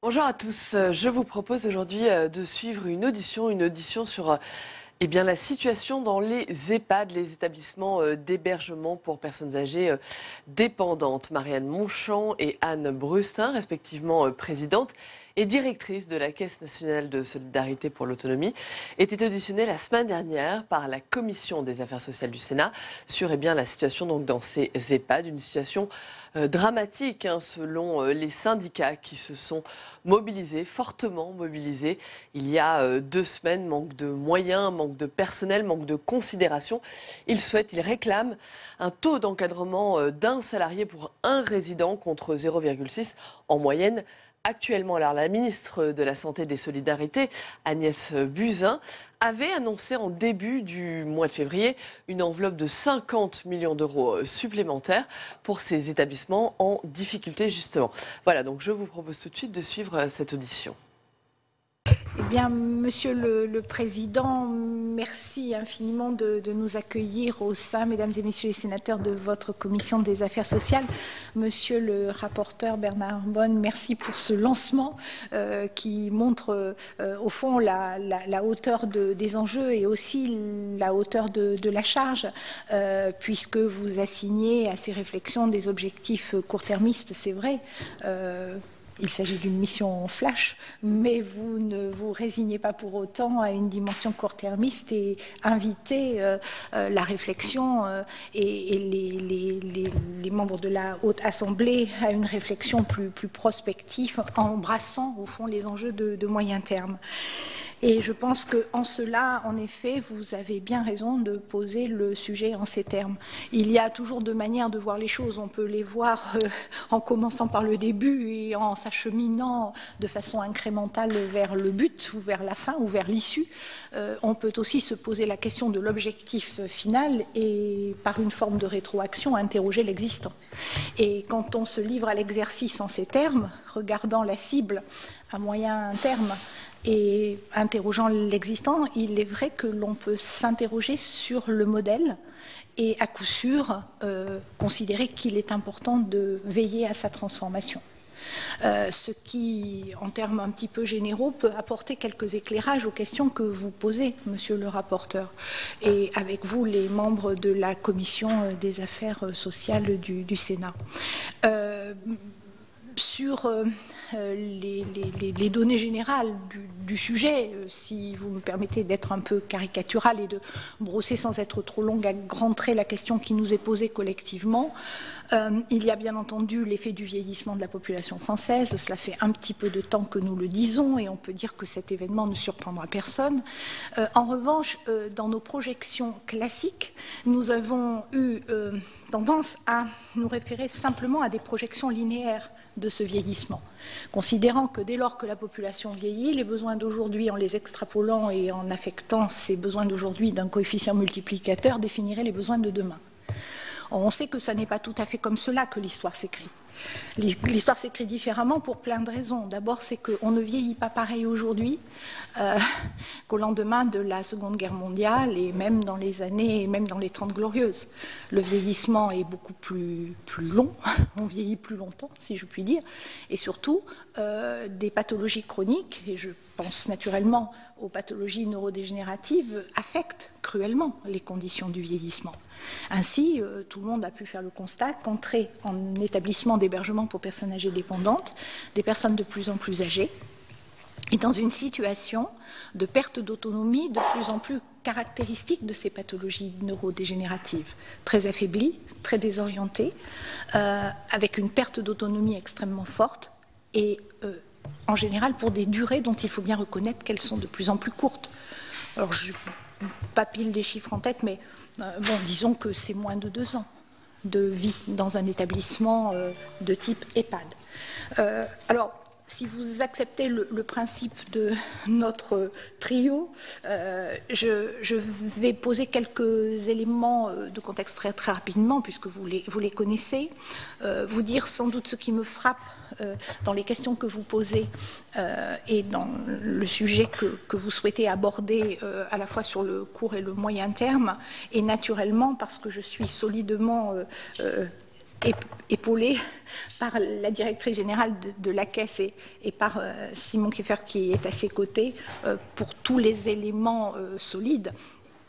Bonjour à tous. Je vous propose aujourd'hui de suivre une audition sur la situation dans les EHPAD, les établissements d'hébergement pour personnes âgées dépendantes. Marianne Monchamp et Anne Brustin, respectivement présidente et directrice de la Caisse nationale de solidarité pour l'autonomie, étaient auditionnées la semaine dernière par la Commission des affaires sociales du Sénat sur la situation donc, dans ces EHPAD, une situation dramatique selon les syndicats qui se sont mobilisés, fortement mobilisés. Il y a 2 semaines, manque de moyens, manque de personnel, manque de considération. Ils réclament un taux d'encadrement d'un salarié pour un résident contre 0,6 en moyenne actuellement. Alors, la ministre de la Santé et des Solidarités, Agnès Buzyn, avait annoncé en début du mois de février une enveloppe de 50 millions d'euros supplémentaires pour ces établissements en difficulté, justement. Voilà, donc je vous propose tout de suite de suivre cette audition. Eh bien, Monsieur le Président, merci infiniment de nous accueillir au sein, Mesdames et Messieurs les sénateurs, de votre Commission des affaires sociales. Monsieur le rapporteur Bernard Bonne, merci pour ce lancement qui montre au fond la hauteur des enjeux et aussi la hauteur de la charge, puisque vous assignez à ces réflexions des objectifs court-termistes, c'est vrai. Il s'agit d'une mission flash, mais vous ne vous résignez pas pour autant à une dimension court-termiste et invitez la réflexion et les membres de la Haute Assemblée à une réflexion plus prospective, embrassant au fond les enjeux de moyen terme. Et je pense qu'en cela, en effet, vous avez bien raison de poser le sujet en ces termes. Il y a toujours deux manières de voir les choses. On peut les voir en commençant par le début et en s'acheminant de façon incrémentale vers le but ou vers la fin ou vers l'issue. On peut aussi se poser la question de l'objectif final et, par une forme de rétroaction, interroger l'existant. Et quand on se livre à l'exercice en ces termes, regardant la cible à moyen terme, et interrogeant l'existant, il est vrai que l'on peut s'interroger sur le modèle et à coup sûr considérer qu'il est important de veiller à sa transformation. Ce qui, en termes un petit peu généraux, peut apporter quelques éclairages aux questions que vous posez, Monsieur le rapporteur, et avec vous, les membres de la Commission des affaires sociales du Sénat. Sur les données générales du sujet, si vous me permettez d'être un peu caricatural et de brosser sans être trop longue à grands traits la question qui nous est posée collectivement, il y a bien entendu l'effet du vieillissement de la population française. Cela fait un petit peu de temps que nous le disons et on peut dire que cet événement ne surprendra personne. En revanche, dans nos projections classiques, nous avons eu tendance à nous référer simplement à des projections linéaires de ce vieillissement, considérant que dès lors que la population vieillit, les besoins d'aujourd'hui, en les extrapolant et en affectant ces besoins d'aujourd'hui d'un coefficient multiplicateur, définiraient les besoins de demain. On sait que ce n'est pas tout à fait comme cela que l'histoire s'écrit. L'histoire s'écrit différemment pour plein de raisons. D'abord, c'est qu'on ne vieillit pas pareil aujourd'hui qu'au lendemain de la Seconde Guerre mondiale et même dans les années, et même dans les 30 glorieuses. Le vieillissement est beaucoup plus long, on vieillit plus longtemps, si je puis dire, et surtout des pathologies chroniques, et je pense naturellement aux pathologies neurodégénératives, affectent cruellement les conditions du vieillissement. Ainsi, tout le monde a pu faire le constat qu'entrer en établissement d'hébergement pour personnes âgées dépendantes, des personnes de plus en plus âgées, est dans une situation de perte d'autonomie de plus en plus caractéristique de ces pathologies neurodégénératives, très affaiblies, très désorientées, avec une perte d'autonomie extrêmement forte et en général pour des durées dont il faut bien reconnaître qu'elles sont de plus en plus courtes. Alors je n'ai pas pile des chiffres en tête, mais bon, disons que c'est moins de 2 ans de vie dans un établissement de type EHPAD. Alors, si vous acceptez le principe de notre trio, je vais poser quelques éléments de contexte très rapidement, puisque vous les connaissez, vous dire sans doute ce qui me frappe dans les questions que vous posez et dans le sujet que vous souhaitez aborder à la fois sur le court et le moyen terme, et naturellement parce que je suis solidement épaulée par la directrice générale de la Caisse et par Simon Kieffer qui est à ses côtés pour tous les éléments solides.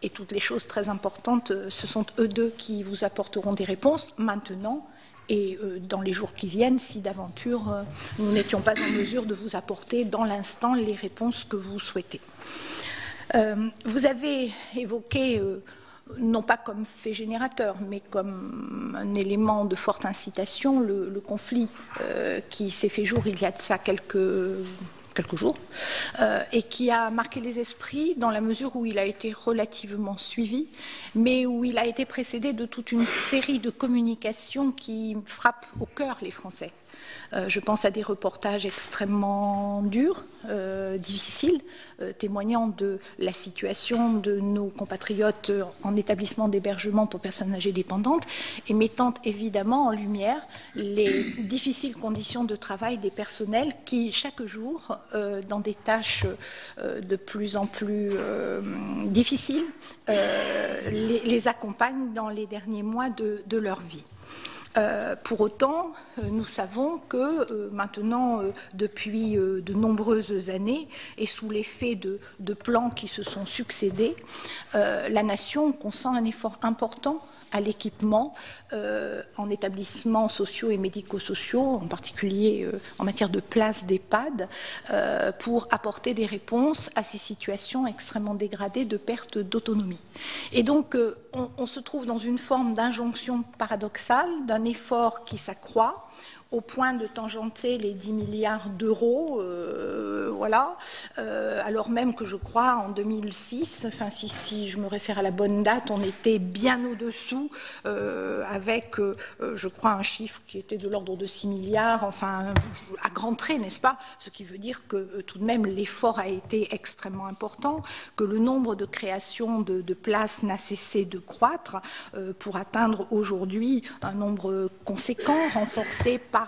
Et toutes les choses très importantes, ce sont eux deux qui vous apporteront des réponses maintenant et dans les jours qui viennent, si d'aventure nous n'étions pas en mesure de vous apporter dans l'instant les réponses que vous souhaitez. Vous avez évoqué, non pas comme fait générateur, mais comme un élément de forte incitation, le conflit qui s'est fait jour il y a de ça quelques jours, et qui a marqué les esprits dans la mesure où il a été relativement suivi, mais où il a été précédé de toute une série de communications qui frappent au cœur les Français. Je pense à des reportages extrêmement durs, difficiles, témoignant de la situation de nos compatriotes en établissement d'hébergement pour personnes âgées dépendantes et mettant évidemment en lumière les difficiles conditions de travail des personnels qui, chaque jour, dans des tâches de plus en plus difficiles, les accompagnent dans les derniers mois de leur vie. Pour autant, nous savons que maintenant, depuis de nombreuses années, et sous l'effet de plans qui se sont succédés, la nation consent un effort important à l'équipement en établissements sociaux et médico-sociaux, en particulier en matière de places d'EHPAD, pour apporter des réponses à ces situations extrêmement dégradées de perte d'autonomie. Et donc, on se trouve dans une forme d'injonction paradoxale, d'un effort qui s'accroît, au point de tangenter les 10 milliards d'euros, voilà, alors même que je crois en 2006, enfin si je me réfère à la bonne date, on était bien au-dessous, avec, je crois, un chiffre qui était de l'ordre de 6 milliards, enfin, à grands traits, n'est-ce pas? Ce qui veut dire que tout de même l'effort a été extrêmement important, que le nombre de créations de places n'a cessé de croître, pour atteindre aujourd'hui un nombre conséquent, renforcé par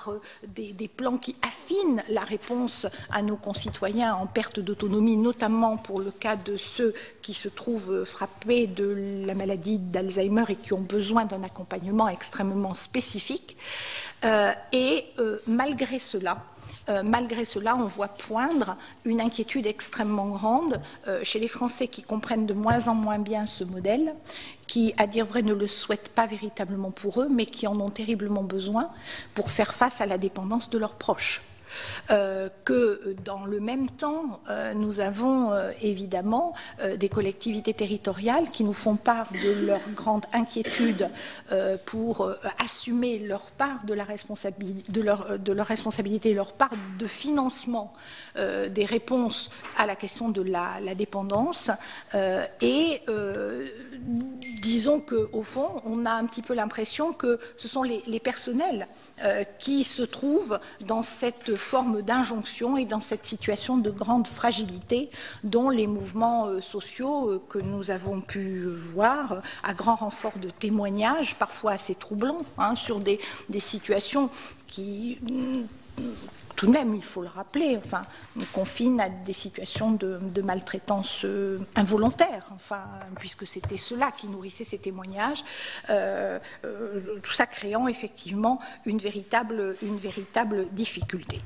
des plans qui affinent la réponse à nos concitoyens en perte d'autonomie, notamment pour le cas de ceux qui se trouvent frappés de la maladie d'Alzheimer et qui ont besoin d'un accompagnement extrêmement spécifique. Malgré cela, on voit poindre une inquiétude extrêmement grande chez les Français qui comprennent de moins en moins bien ce modèle, qui, à dire vrai, ne le souhaitent pas véritablement pour eux, mais qui en ont terriblement besoin pour faire face à la dépendance de leurs proches. Que dans le même temps, nous avons évidemment des collectivités territoriales qui nous font part de leur grande inquiétude pour assumer leur part de la responsabilité, de leur responsabilité, leur part de financement des réponses à la question de la dépendance. Disons qu'au fond, on a un petit peu l'impression que ce sont les personnels qui se trouvent dans cette forme d'injonction et dans cette situation de grande fragilité dont les mouvements sociaux que nous avons pu voir à grand renfort de témoignages, parfois assez troublants, sur des situations qui... tout de même, il faut le rappeler, enfin, nous confinent à des situations de maltraitance involontaire, enfin, puisque c'était cela qui nourrissait ces témoignages, tout ça créant effectivement une véritable difficulté.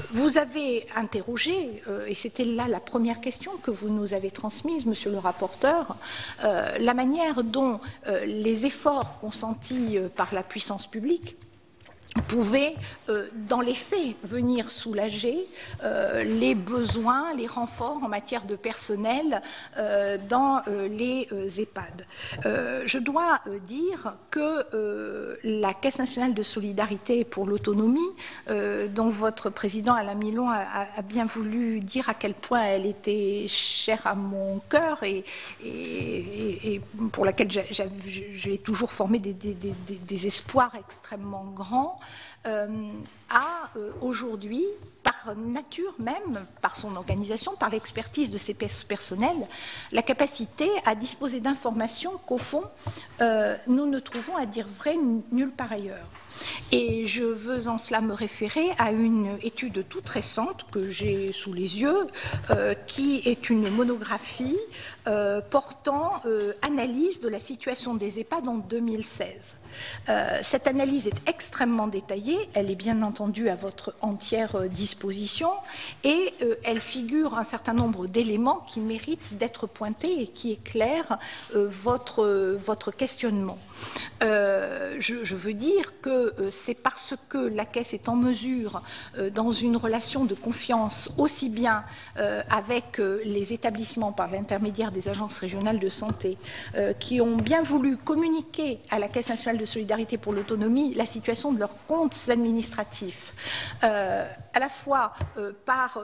Vous avez interrogé, et c'était là la première question que vous nous avez transmise, monsieur le rapporteur, la manière dont les efforts consentis par la puissance publique pouvait, dans les faits, venir soulager les besoins, les renforts en matière de personnel dans les EHPAD. Je dois dire que la Caisse nationale de solidarité pour l'autonomie, dont votre président Alain Milon a bien voulu dire à quel point elle était chère à mon cœur et pour laquelle j'ai toujours formé des espoirs extrêmement grands, a aujourd'hui, par par nature même, par son organisation, par l'expertise de ses personnels, la capacité à disposer d'informations qu'au fond, nous ne trouvons, à dire vrai, nulle part ailleurs. Et je veux en cela me référer à une étude toute récente que j'ai sous les yeux, qui est une monographie portant analyse de la situation des EHPAD en 2016. Cette analyse est extrêmement détaillée, elle est bien entendu à votre entière disposition, et elle figure un certain nombre d'éléments qui méritent d'être pointés et qui éclairent votre questionnement. Je veux dire que c'est parce que la Caisse est en mesure, dans une relation de confiance aussi bien avec les établissements par l'intermédiaire des agences régionales de santé, qui ont bien voulu communiquer à la Caisse nationale de solidarité pour l'autonomie la situation de leurs comptes administratifs, à la fois par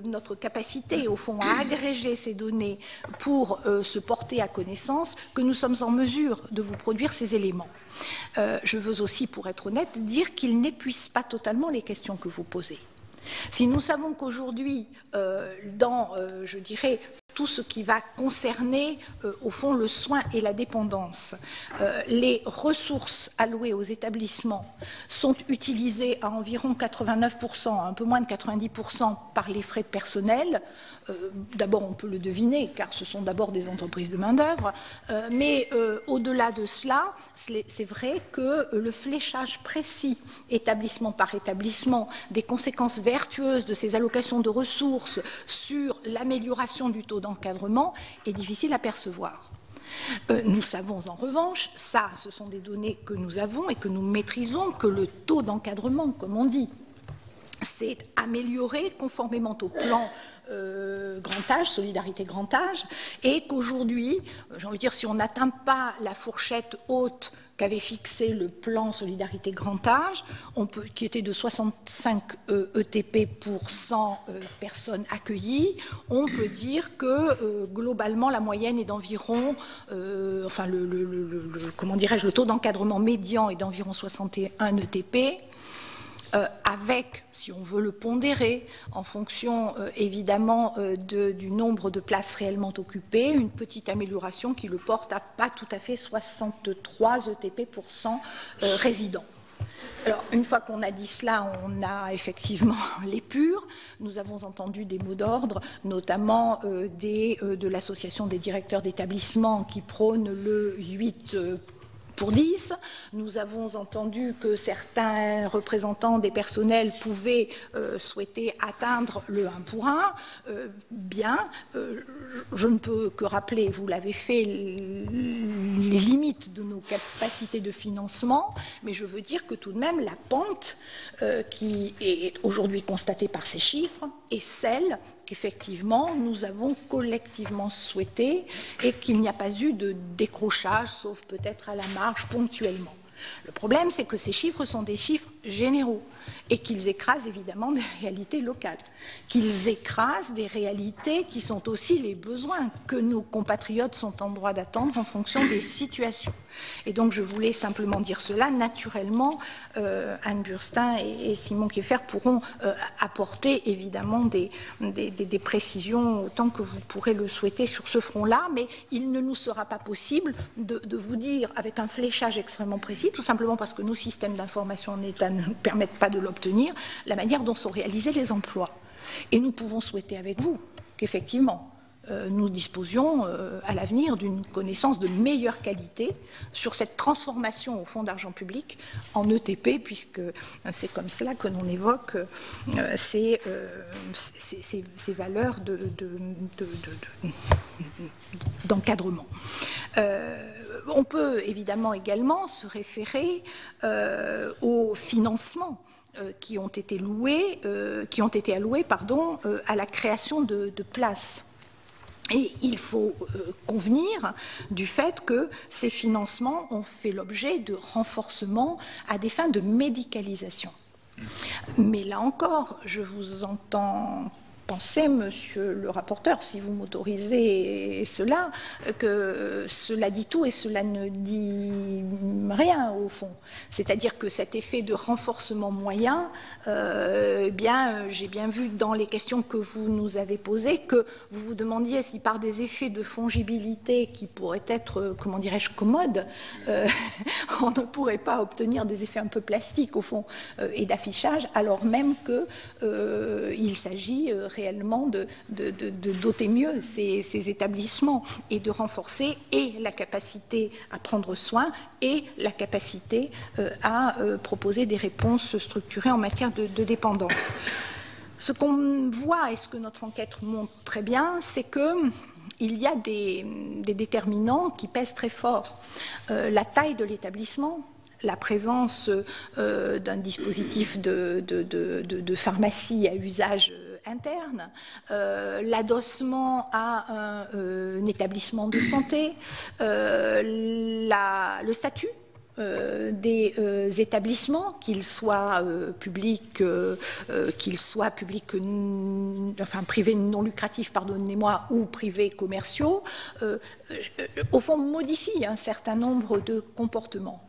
notre capacité, au fond, à agréger ces données pour se porter à connaissance, que nous sommes en mesure de vous produire ces éléments. Je veux aussi, pour être honnête, dire qu'ils n'épuisent pas totalement les questions que vous posez. Si nous savons qu'aujourd'hui, je dirais, tout ce qui va concerner, au fond, le soin et la dépendance, les ressources allouées aux établissements sont utilisées à environ 89%, un peu moins de 90% par les frais de personnel. D'abord, on peut le deviner, car ce sont d'abord des entreprises de main-d'œuvre, mais au-delà de cela, c'est vrai que le fléchage précis, établissement par établissement, des conséquences vertueuses de ces allocations de ressources sur l'amélioration du taux d'encadrement est difficile à percevoir. Nous savons en revanche, ce sont des données que nous avons et que nous maîtrisons, que le taux d'encadrement, comme on dit, s'est amélioré conformément au plan grand âge, solidarité grand âge, et qu'aujourd'hui, j'ai envie de dire, si on n'atteint pas la fourchette haute qu'avait fixé le plan solidarité grand âge, qui était de 65 ETP pour 100 personnes accueillies, on peut dire que globalement la moyenne est d'environ, le taux d'encadrement médian est d'environ 61 ETP. Avec, si on veut le pondérer, en fonction évidemment du nombre de places réellement occupées, une petite amélioration qui le porte à pas tout à fait 63 ETP pour 100 résidents. Alors, une fois qu'on a dit cela, on a effectivement les purs. Nous avons entendu des mots d'ordre, notamment de l'Association des directeurs d'établissement qui prône le 8 pour 10. Nous avons entendu que certains représentants des personnels pouvaient souhaiter atteindre le 1 pour 1. Je ne peux que rappeler, vous l'avez fait, les limites de nos capacités de financement, mais je veux dire que tout de même la pente qui est aujourd'hui constatée par ces chiffres est celle qu'effectivement nous avons collectivement souhaité et qu'il n'y a pas eu de décrochage, sauf peut-être à la marge ponctuellement. Le problème, c'est que ces chiffres sont des chiffres généraux et qu'ils écrasent évidemment des réalités locales, qu'ils écrasent des réalités qui sont aussi les besoins que nos compatriotes sont en droit d'attendre en fonction des situations. Et donc je voulais simplement dire cela. Naturellement, Anne Burstein et Simon Kieffer pourront apporter évidemment des précisions autant que vous pourrez le souhaiter sur ce front-là, mais il ne nous sera pas possible de vous dire avec un fléchage extrêmement précis, tout simplement parce que nos systèmes d'information en État ne nous permettent pas de l'obtenir, la manière dont sont réalisés les emplois. Et nous pouvons souhaiter avec vous qu'effectivement nous disposions à l'avenir d'une connaissance de meilleure qualité sur cette transformation au fonds d'argent public en ETP, puisque c'est comme cela que l'on évoque ces valeurs d'encadrement. On peut évidemment également se référer aux financements qui ont été alloués à la création de places. Et il faut convenir du fait que ces financements ont fait l'objet de renforcements à des fins de médicalisation. Mais là encore, je vous entends penser, monsieur le rapporteur, si vous m'autorisez cela, que cela dit tout et cela ne dit rien au fond. C'est-à-dire que cet effet de renforcement moyen, j'ai bien vu dans les questions que vous nous avez posées que vous vous demandiez si par des effets de fongibilité qui pourraient être, comment dirais-je, commodes, on ne pourrait pas obtenir des effets un peu plastiques au fond et d'affichage, alors même qu'il s'agit réellement de doter mieux ces établissements et de renforcer et la capacité à prendre soin et la capacité à proposer des réponses structurées en matière de dépendance. Ce qu'on voit et ce que notre enquête montre très bien, c'est qu'il y a des déterminants qui pèsent très fort. La taille de l'établissement, la présence d'un dispositif de pharmacie à usage interne, l'adossement à un établissement de santé, le statut des établissements, qu'ils soient publics, enfin privés non lucratifs, pardonnez-moi, ou privés commerciaux, au fond modifient un certain nombre de comportements.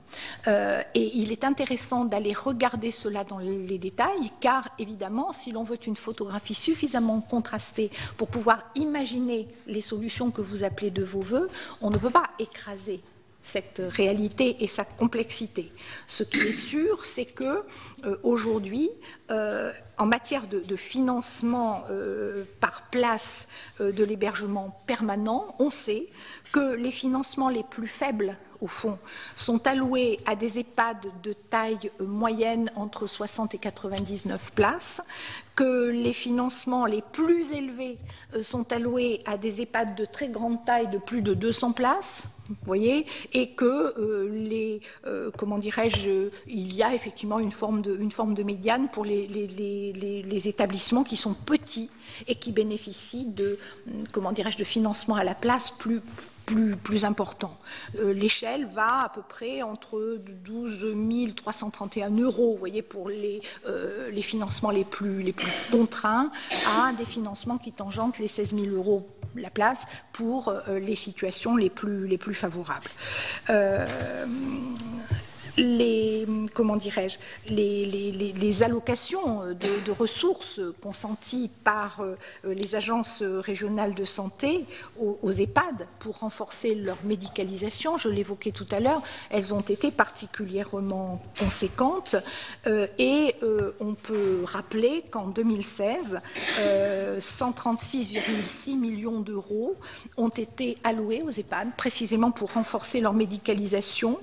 Et il est intéressant d'aller regarder cela dans les détails, car évidemment, si l'on veut une photographie suffisamment contrastée pour pouvoir imaginer les solutions que vous appelez de vos voeux, on ne peut pas écraser cette réalité et sa complexité. Ce qui est sûr, c'est que aujourd'hui, en matière de financement par place de l'hébergement permanent, on sait que les financements les plus faibles, au fond, sont alloués à des EHPAD de taille moyenne entre 60 et 99 places, que les financements les plus élevés sont alloués à des EHPAD de très grande taille de plus de 200 places, vous voyez, et que il y a effectivement une forme de médiane pour les établissements qui sont petits et qui bénéficient de financement à la place plus important. L'échelle va à peu près entre 12 331 €, vous voyez, pour les financements les plus contraints, à des financements qui tangentent les 16 000 € la place pour les situations les plus favorables. Les allocations de ressources consenties par les agences régionales de santé aux EHPAD pour renforcer leur médicalisation, je l'évoquais tout à l'heure, elles ont été particulièrement conséquentes et on peut rappeler qu'en 2016, 136,6 millions d'euros ont été alloués aux EHPAD précisément pour renforcer leur médicalisation.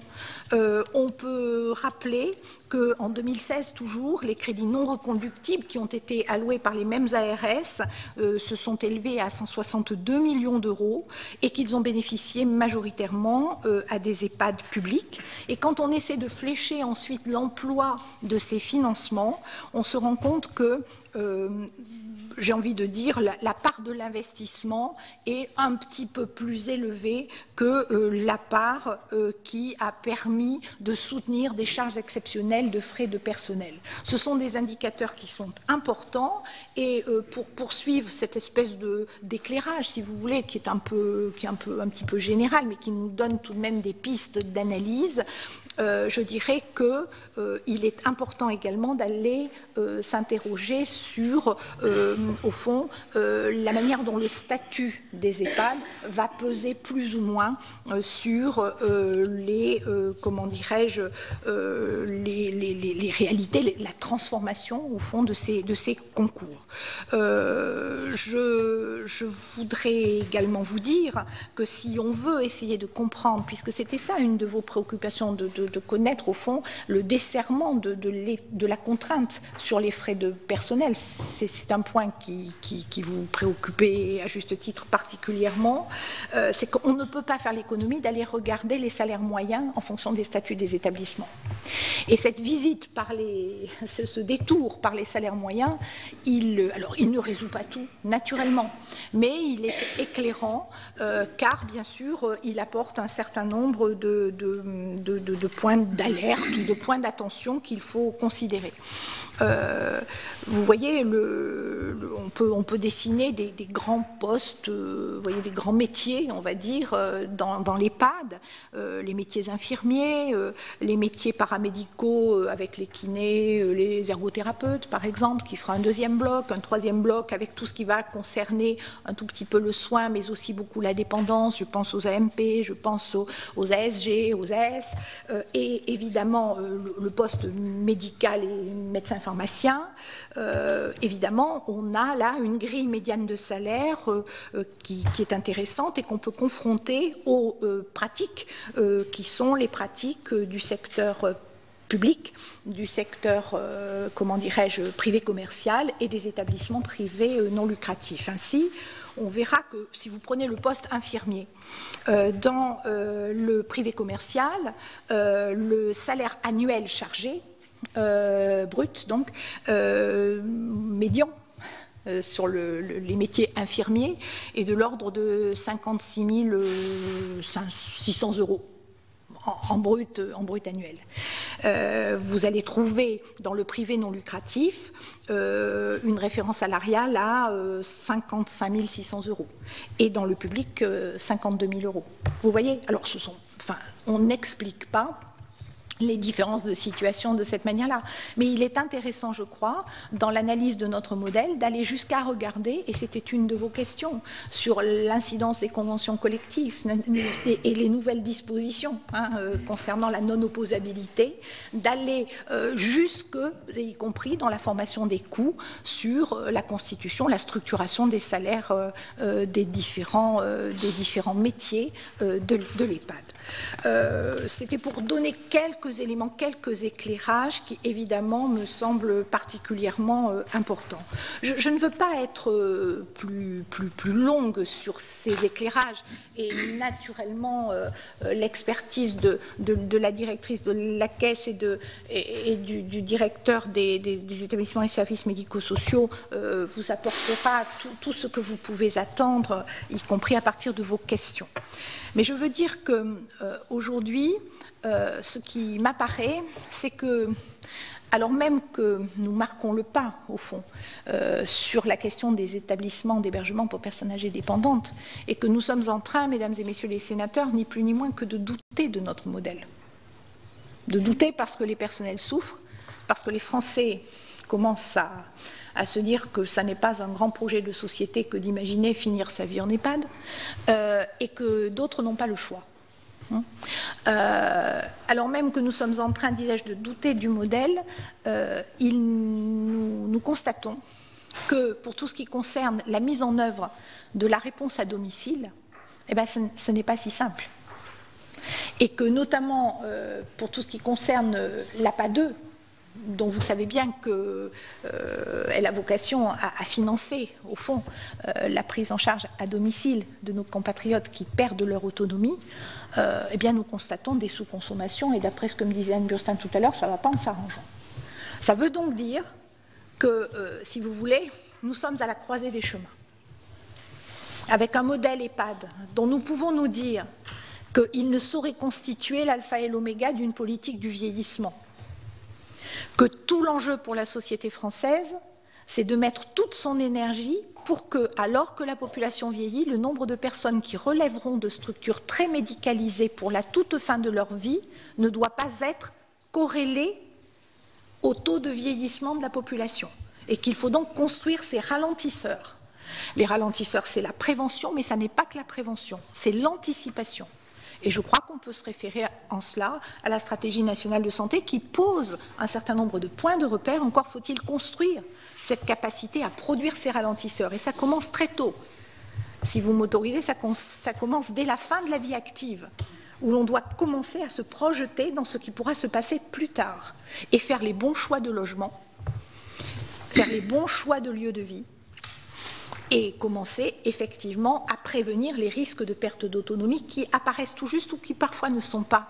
On peut rappeler qu'en 2016, toujours, les crédits non reconductibles qui ont été alloués par les mêmes ARS se sont élevés à 162 millions d'euros et qu'ils ont bénéficié majoritairement à des EHPAD publics. Et quand on essaie de flécher ensuite l'emploi de ces financements, on se rend compte que j'ai envie de dire, la part de l'investissement est un petit peu plus élevée que la part qui a permis de soutenir des charges exceptionnelles de frais de personnel. Ce sont des indicateurs qui sont importants et pour poursuivre cette espèce d'éclairage, si vous voulez, qui est un petit peu général, mais qui nous donne tout de même des pistes d'analyse, je dirais qu'il est important également d'aller s'interroger sur, au fond, la manière dont le statut des EHPAD va peser plus ou moins sur les réalités, la transformation, au fond, de ces concours. Je voudrais également vous dire que si on veut essayer de comprendre, puisque c'était ça une de vos préoccupations, de connaître au fond le desserrement de la contrainte sur les frais de personnel. C'est un point qui vous préoccupait à juste titre particulièrement. C'est qu'on ne peut pas faire l'économie d'aller regarder les salaires moyens en fonction des statuts des établissements. Et cette visite ce détour par les salaires moyens, il ne résout pas tout, naturellement, mais il est éclairant car, bien sûr, il apporte un certain nombre de points d'alerte ou de points d'attention qu'il faut considérer. Vous voyez, on peut dessiner des grands postes, vous voyez, des grands métiers, on va dire, dans l'EHPAD, les métiers infirmiers, les métiers paramédicaux avec les kinés, les ergothérapeutes, par exemple, qui fera un deuxième bloc, un troisième bloc avec tout ce qui va concerner un tout petit peu le soin, mais aussi beaucoup la dépendance. Je pense aux AMP, je pense aux ASG, aux AS, et évidemment le poste médical et médecin-pharmacien. Évidemment, on a là une grille médiane de salaire qui est intéressante et qu'on peut confronter aux pratiques qui sont les pratiques du secteur public, du secteur, comment dirais-je, privé commercial et des établissements privés non lucratifs. Ainsi, on verra que si vous prenez le poste infirmier dans le privé commercial, le salaire annuel chargé, brut donc, médian, sur les métiers infirmiers est de l'ordre de 56 600 € en brut annuel. Vous allez trouver dans le privé non lucratif une référence salariale à 55 600 € et dans le public 52 000 €. Vous voyez, alors on n'explique pas les différences de situation de cette manière-là. Mais il est intéressant, je crois, dans l'analyse de notre modèle, d'aller jusqu'à regarder, et c'était une de vos questions, sur l'incidence des conventions collectives et les nouvelles dispositions concernant la non-opposabilité, d'aller jusque, y compris dans la formation des coûts, sur la constitution, la structuration des salaires des différents métiers de l'EHPAD. C'était pour donner quelques éléments, quelques éclairages qui évidemment me semblent particulièrement importants. Je ne veux pas être plus longue sur ces éclairages et naturellement l'expertise de la directrice de la Caisse et du directeur des établissements et services médico-sociaux vous apportera tout ce que vous pouvez attendre, y compris à partir de vos questions. Mais je veux dire que aujourd'hui, ce qui m'apparaît, c'est que, alors même que nous marquons le pas, au fond, sur la question des établissements d'hébergement pour personnes âgées dépendantes, et que nous sommes en train, mesdames et messieurs les sénateurs, ni plus ni moins que de douter de notre modèle. De douter parce que les personnels souffrent, parce que les Français commencent à se dire que ça n'est pas un grand projet de société que d'imaginer finir sa vie en EHPAD, et que d'autres n'ont pas le choix. Alors même que nous sommes en train, disais-je, de douter du modèle, nous constatons que pour tout ce qui concerne la mise en œuvre de la réponse à domicile, eh bien, ce n'est pas si simple. Et que notamment pour tout ce qui concerne l'APA 2, dont vous savez bien qu'elle a vocation à financer, au fond, la prise en charge à domicile de nos compatriotes qui perdent leur autonomie, eh bien, nous constatons des sous-consommations, et d'après ce que me disait Anne Burstein tout à l'heure, ça ne va pas en s'arrangeant. Ça veut donc dire que, si vous voulez, nous sommes à la croisée des chemins. Avec un modèle EHPAD dont nous pouvons nous dire qu'il ne saurait constituer l'alpha et l'oméga d'une politique du vieillissement, que tout l'enjeu pour la société française, c'est de mettre toute son énergie pour que, alors que la population vieillit, le nombre de personnes qui relèveront de structures très médicalisées pour la toute fin de leur vie ne doit pas être corrélé au taux de vieillissement de la population, et qu'il faut donc construire ces ralentisseurs. Les ralentisseurs, c'est la prévention, mais ça n'est pas que la prévention, c'est l'anticipation. Et je crois qu'on peut se référer en cela à la stratégie nationale de santé qui pose un certain nombre de points de repère. Encore faut-il construire cette capacité à produire ces ralentisseurs. Et ça commence très tôt. Si vous m'autorisez, ça commence dès la fin de la vie active, où l'on doit commencer à se projeter dans ce qui pourra se passer plus tard et faire les bons choix de logement, faire les bons choix de lieu de vie, et commencer effectivement à prévenir les risques de perte d'autonomie qui apparaissent tout juste ou qui parfois ne sont pas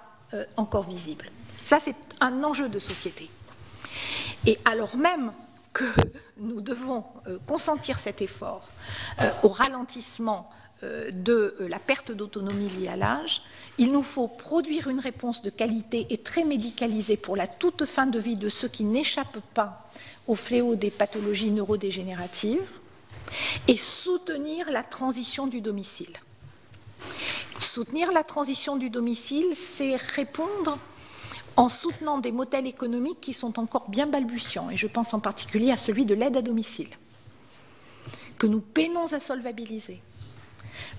encore visibles. Ça, c'est un enjeu de société. Et alors même que nous devons consentir cet effort au ralentissement de la perte d'autonomie liée à l'âge, il nous faut produire une réponse de qualité et très médicalisée pour la toute fin de vie de ceux qui n'échappent pas au fléau des pathologies neurodégénératives, et soutenir la transition du domicile. Soutenir la transition du domicile, c'est répondre en soutenant des modèles économiques qui sont encore bien balbutiants, et je pense en particulier à celui de l'aide à domicile, que nous peinons à solvabiliser,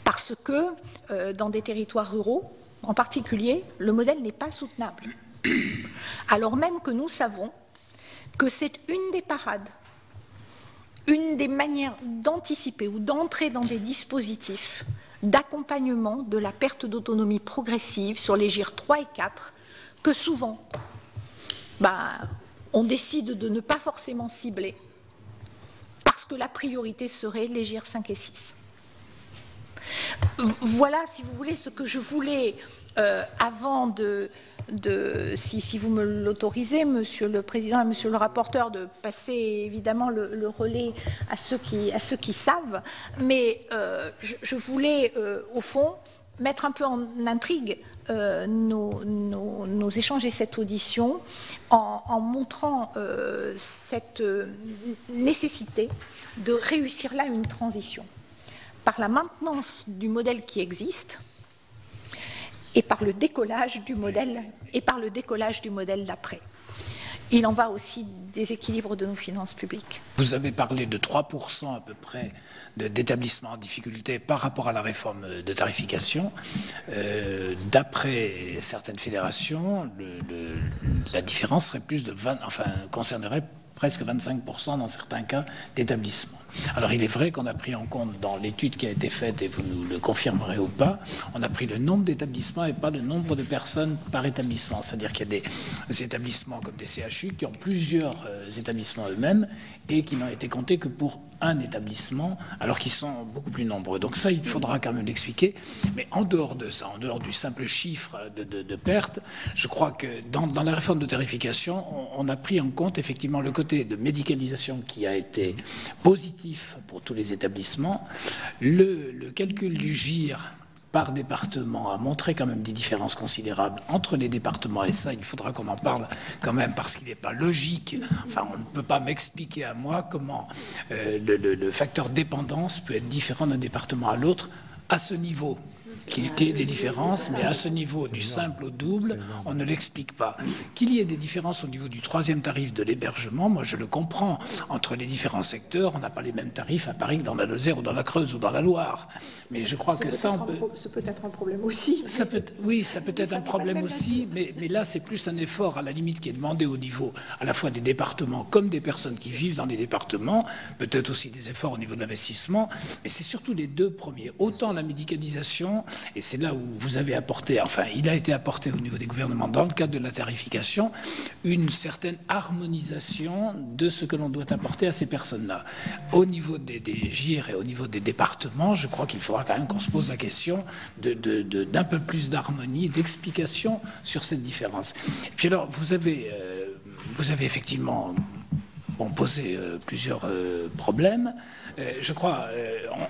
parce que dans des territoires ruraux, en particulier, le modèle n'est pas soutenable, alors même que nous savons que c'est une des parades, une des manières d'anticiper ou d'entrer dans des dispositifs d'accompagnement de la perte d'autonomie progressive sur les GIR 3 et 4, que souvent, on décide de ne pas forcément cibler, parce que la priorité serait les GIR 5 et 6. Voilà, si vous voulez, ce que je voulais, avant si vous me l'autorisez, Monsieur le Président et Monsieur le rapporteur, de passer évidemment le relais à ceux qui savent, mais je voulais, au fond, mettre un peu en intrigue nos échanges et cette audition en montrant cette nécessité de réussir là une transition par la maintenance du modèle qui existe et par le décollage du modèle d'après. Il en va aussi des équilibres de nos finances publiques. Vous avez parlé de 3% à peu près d'établissements en difficulté par rapport à la réforme de tarification. D'après certaines fédérations, la différence serait plus de 20, concernerait presque 25% dans certains cas d'établissements. Alors il est vrai qu'on a pris en compte dans l'étude qui a été faite, et vous nous le confirmerez ou pas, on a pris le nombre d'établissements et pas le nombre de personnes par établissement. C'est-à-dire qu'il y a des établissements comme des CHU qui ont plusieurs établissements eux-mêmes et qui n'ont été comptés que pour un établissement, alors qu'ils sont beaucoup plus nombreux. Donc ça, il faudra quand même l'expliquer. Mais en dehors de ça, en dehors du simple chiffre de perte, je crois que dans la réforme de tarification, on a pris en compte effectivement le côté de médicalisation qui a été positif pour tous les établissements. Le calcul du GIR par département a montré quand même des différences considérables entre les départements, et ça, il faudra qu'on en parle quand même, parce qu'il n'est pas logique, on ne peut pas m'expliquer à moi comment le facteur dépendance peut être différent d'un département à l'autre à ce niveau. Qu'il y ait des différences, mais à ce niveau du simple au double, on ne l'explique pas. Qu'il y ait des différences au niveau du troisième tarif de l'hébergement, moi je le comprends. Entre les différents secteurs, on n'a pas les mêmes tarifs à Paris que dans la Lozère ou dans la Creuse ou dans la Loire. Mais je crois que ça, ça peut être un problème aussi. Oui, ça peut être un problème aussi, mais là c'est plus un effort à la limite qui est demandé au niveau à la fois des départements comme des personnes qui vivent dans les départements, peut-être aussi des efforts au niveau de l'investissement, mais c'est surtout les deux premiers. Autant la médicalisation, et c'est là où vous avez apporté, il a été apporté au niveau des gouvernements, dans le cadre de la tarification, une certaine harmonisation de ce que l'on doit apporter à ces personnes-là. Au niveau des GIR et au niveau des départements, je crois qu'il faudra quand même qu'on se pose la question d'un peu plus d'harmonie, d'explication sur cette différence. Et puis alors, vous avez effectivement posé plusieurs problèmes. Je crois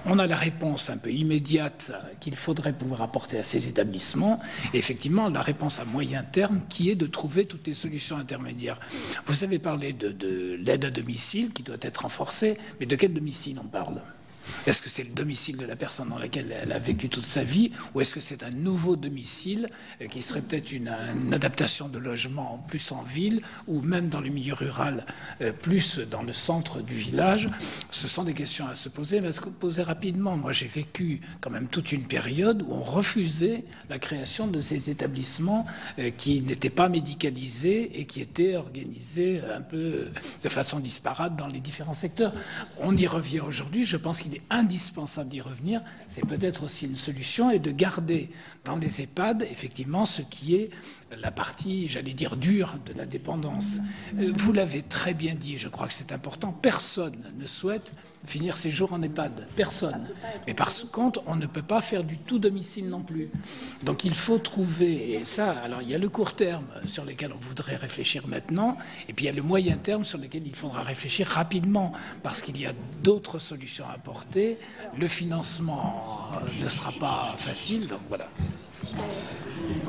on a la réponse un peu immédiate qu'il faudrait pouvoir apporter à ces établissements, et effectivement la réponse à moyen terme qui est de trouver toutes les solutions intermédiaires. Vous avez parlé de l'aide à domicile qui doit être renforcée, mais de quel domicile on parle ? Est-ce que c'est le domicile de la personne dans laquelle elle a vécu toute sa vie, ou est-ce que c'est un nouveau domicile qui serait peut-être une adaptation de logement plus en ville, ou même dans le milieu rural, plus dans le centre du village? Ce sont des questions à se poser, mais à se poser rapidement. Moi, j'ai vécu quand même toute une période où on refusait la création de ces établissements qui n'étaient pas médicalisés et qui étaient organisés un peu de façon disparate dans les différents secteurs. On y revient aujourd'hui. Je pense qu'il est indispensable d'y revenir. C'est peut-être aussi une solution, et de garder dans les EHPAD effectivement ce qui est la partie, j'allais dire, dure de la dépendance. Vous l'avez très bien dit, je crois que c'est important. Personne ne souhaite finir ses jours en EHPAD. Personne. Mais par contre, on ne peut pas faire du tout domicile non plus. Donc il faut trouver, et ça, alors il y a le court terme sur lequel on voudrait réfléchir maintenant, et puis il y a le moyen terme sur lequel il faudra réfléchir rapidement, parce qu'il y a d'autres solutions à apporter. Le financement ne sera pas facile, donc voilà.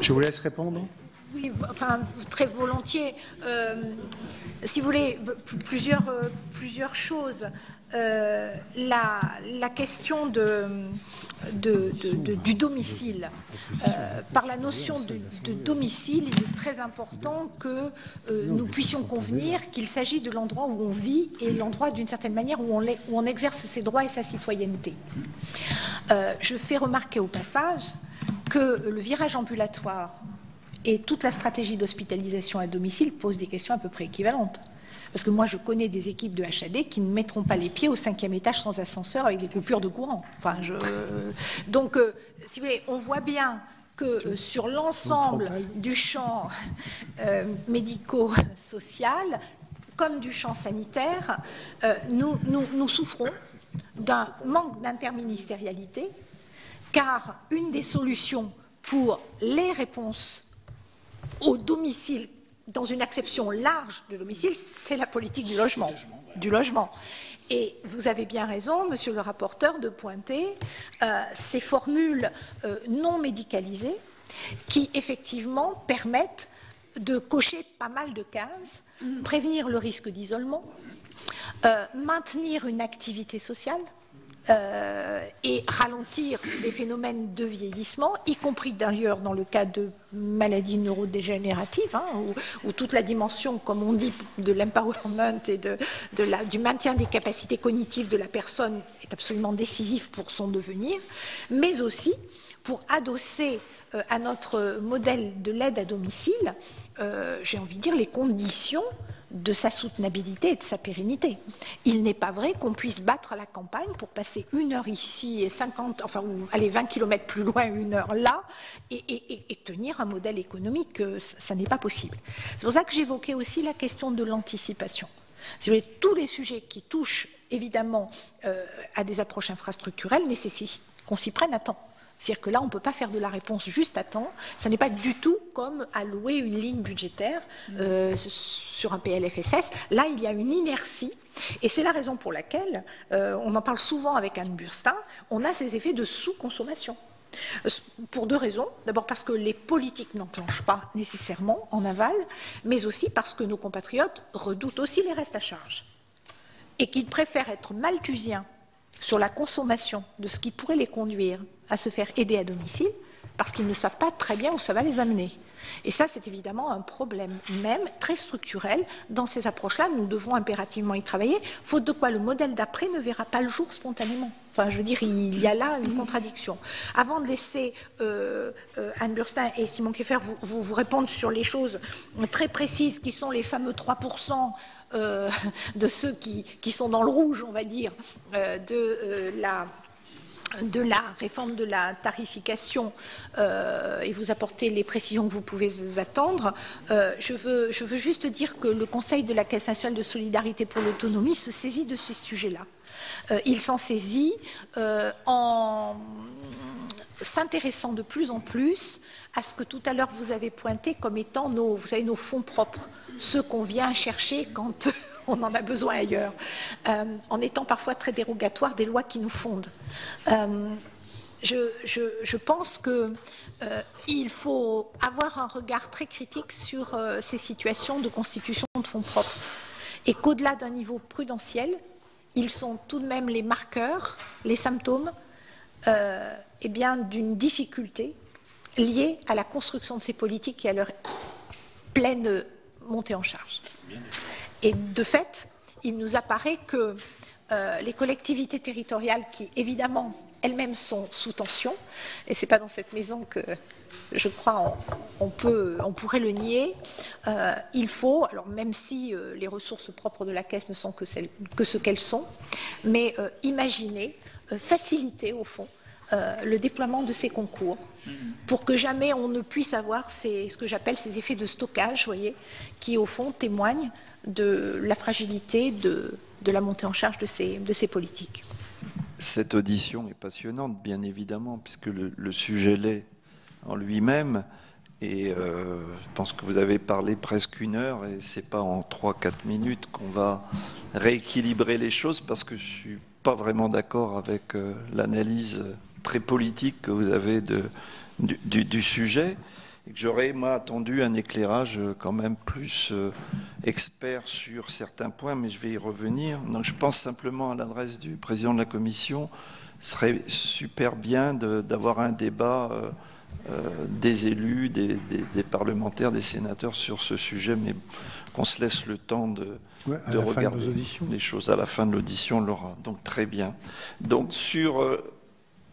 Je vous laisse répondre. Oui, enfin, très volontiers. Si vous voulez, plusieurs choses. La question du domicile. Par la notion de domicile, il est très important que nous puissions convenir qu'il s'agit de l'endroit où on vit et l'endroit, d'une certaine manière, où on exerce ses droits et sa citoyenneté. Je fais remarquer au passage que le virage ambulatoire et toute la stratégie d'hospitalisation à domicile posent des questions à peu près équivalentes. Parce que moi, je connais des équipes de HAD qui ne mettront pas les pieds au 5e étage sans ascenseur avec des coupures de courant. Enfin, donc, si vous voulez, on voit bien que sur l'ensemble du champ médico-social, comme du champ sanitaire, nous souffrons d'un manque d'interministérialité, car une des solutions pour les réponses au domicile, dans une acception large de domicile, c'est la politique du logement. Et vous avez bien raison, monsieur le rapporteur, de pointer ces formules non médicalisées qui, effectivement, permettent de cocher pas mal de cases, prévenir le risque d'isolement, maintenir une activité sociale, et ralentir les phénomènes de vieillissement, y compris d'ailleurs dans le cas de maladies neurodégénératives, où toute la dimension, comme on dit, de l'empowerment et du maintien des capacités cognitives de la personne est absolument décisif pour son devenir, mais aussi pour adosser à notre modèle de l'aide à domicile, j'ai envie de dire, les conditions de sa soutenabilité et de sa pérennité. Il n'est pas vrai qu'on puisse battre la campagne pour passer 1 heure ici et 50, enfin, ou aller 20 km plus loin, 1 heure là, et tenir un modèle économique, ça n'est pas possible. C'est pour ça que j'évoquais aussi la question de l'anticipation. Si vous voulez, tous les sujets qui touchent évidemment à des approches infrastructurelles nécessitent qu'on s'y prenne à temps. C'est-à-dire que là, on ne peut pas faire de la réponse juste à temps. Ça n'est pas du tout comme allouer une ligne budgétaire sur un PLFSS. Là, il y a une inertie. Et c'est la raison pour laquelle, on en parle souvent avec Anne Burstein, on a ces effets de sous-consommation. Pour 2 raisons. D'abord parce que les politiques n'enclenchent pas nécessairement en aval, mais aussi parce que nos compatriotes redoutent aussi les restes à charge. Et qu'ils préfèrent être malthusiens sur la consommation de ce qui pourrait les conduire à se faire aider à domicile, parce qu'ils ne savent pas très bien où ça va les amener. Et ça, c'est évidemment un problème même très structurel. Dans ces approches-là, nous devons impérativement y travailler, faute de quoi le modèle d'après ne verra pas le jour spontanément. Enfin, je veux dire, il y a là une contradiction. Avant de laisser Anne Burstein et Simon Kieffer vous répondre sur les choses très précises qui sont les fameux 3% de ceux qui sont dans le rouge, on va dire, de la réforme de la tarification et vous apporter les précisions que vous pouvez attendre, je veux juste dire que le Conseil de la Caisse nationale de solidarité pour l'autonomie se saisit de ce sujet-là. Il s'en saisit en s'intéressant de plus en plus à ce que tout à l'heure vous avez pointé comme étant nos fonds propres, ceux qu'on vient chercher quand on en a besoin ailleurs, en étant parfois très dérogatoire des lois qui nous fondent. Je pense qu'il faut avoir un regard très critique sur ces situations de constitution de fonds propres et qu'au-delà d'un niveau prudentiel, ils sont tout de même les marqueurs, les symptômes d'une difficulté liée à la construction de ces politiques et à leur pleine montée en charge. Et de fait, il nous apparaît que les collectivités territoriales qui, évidemment, elles-mêmes sont sous tension, et ce n'est pas dans cette maison que, je crois, on pourrait le nier, il faut, alors même si les ressources propres de la Caisse ne sont que ce qu'elles sont, mais imaginer, faciliter, au fond, le déploiement de ces concours pour que jamais on ne puisse avoir ce que j'appelle ces effets de stockage, voyez, qui au fond témoignent de la fragilité de la montée en charge de ces politiques. Cette audition est passionnante, bien évidemment, puisque le sujet l'est en lui-même. Et je pense que vous avez parlé presque 1 heure, et c'est pas en 3-4 minutes qu'on va rééquilibrer les choses, parce que je suis pas vraiment d'accord avec l'analyse très politique que vous avez du sujet. et que j'aurais, moi, attendu un éclairage quand même plus expert sur certains points, mais je vais y revenir. Donc je pense simplement à l'adresse du président de la Commission, ce serait super bien d'avoir un débat des élus, des parlementaires, des sénateurs sur ce sujet, mais qu'on se laisse le temps de regarder les choses à la fin de l'audition, Laura. Donc très bien. Donc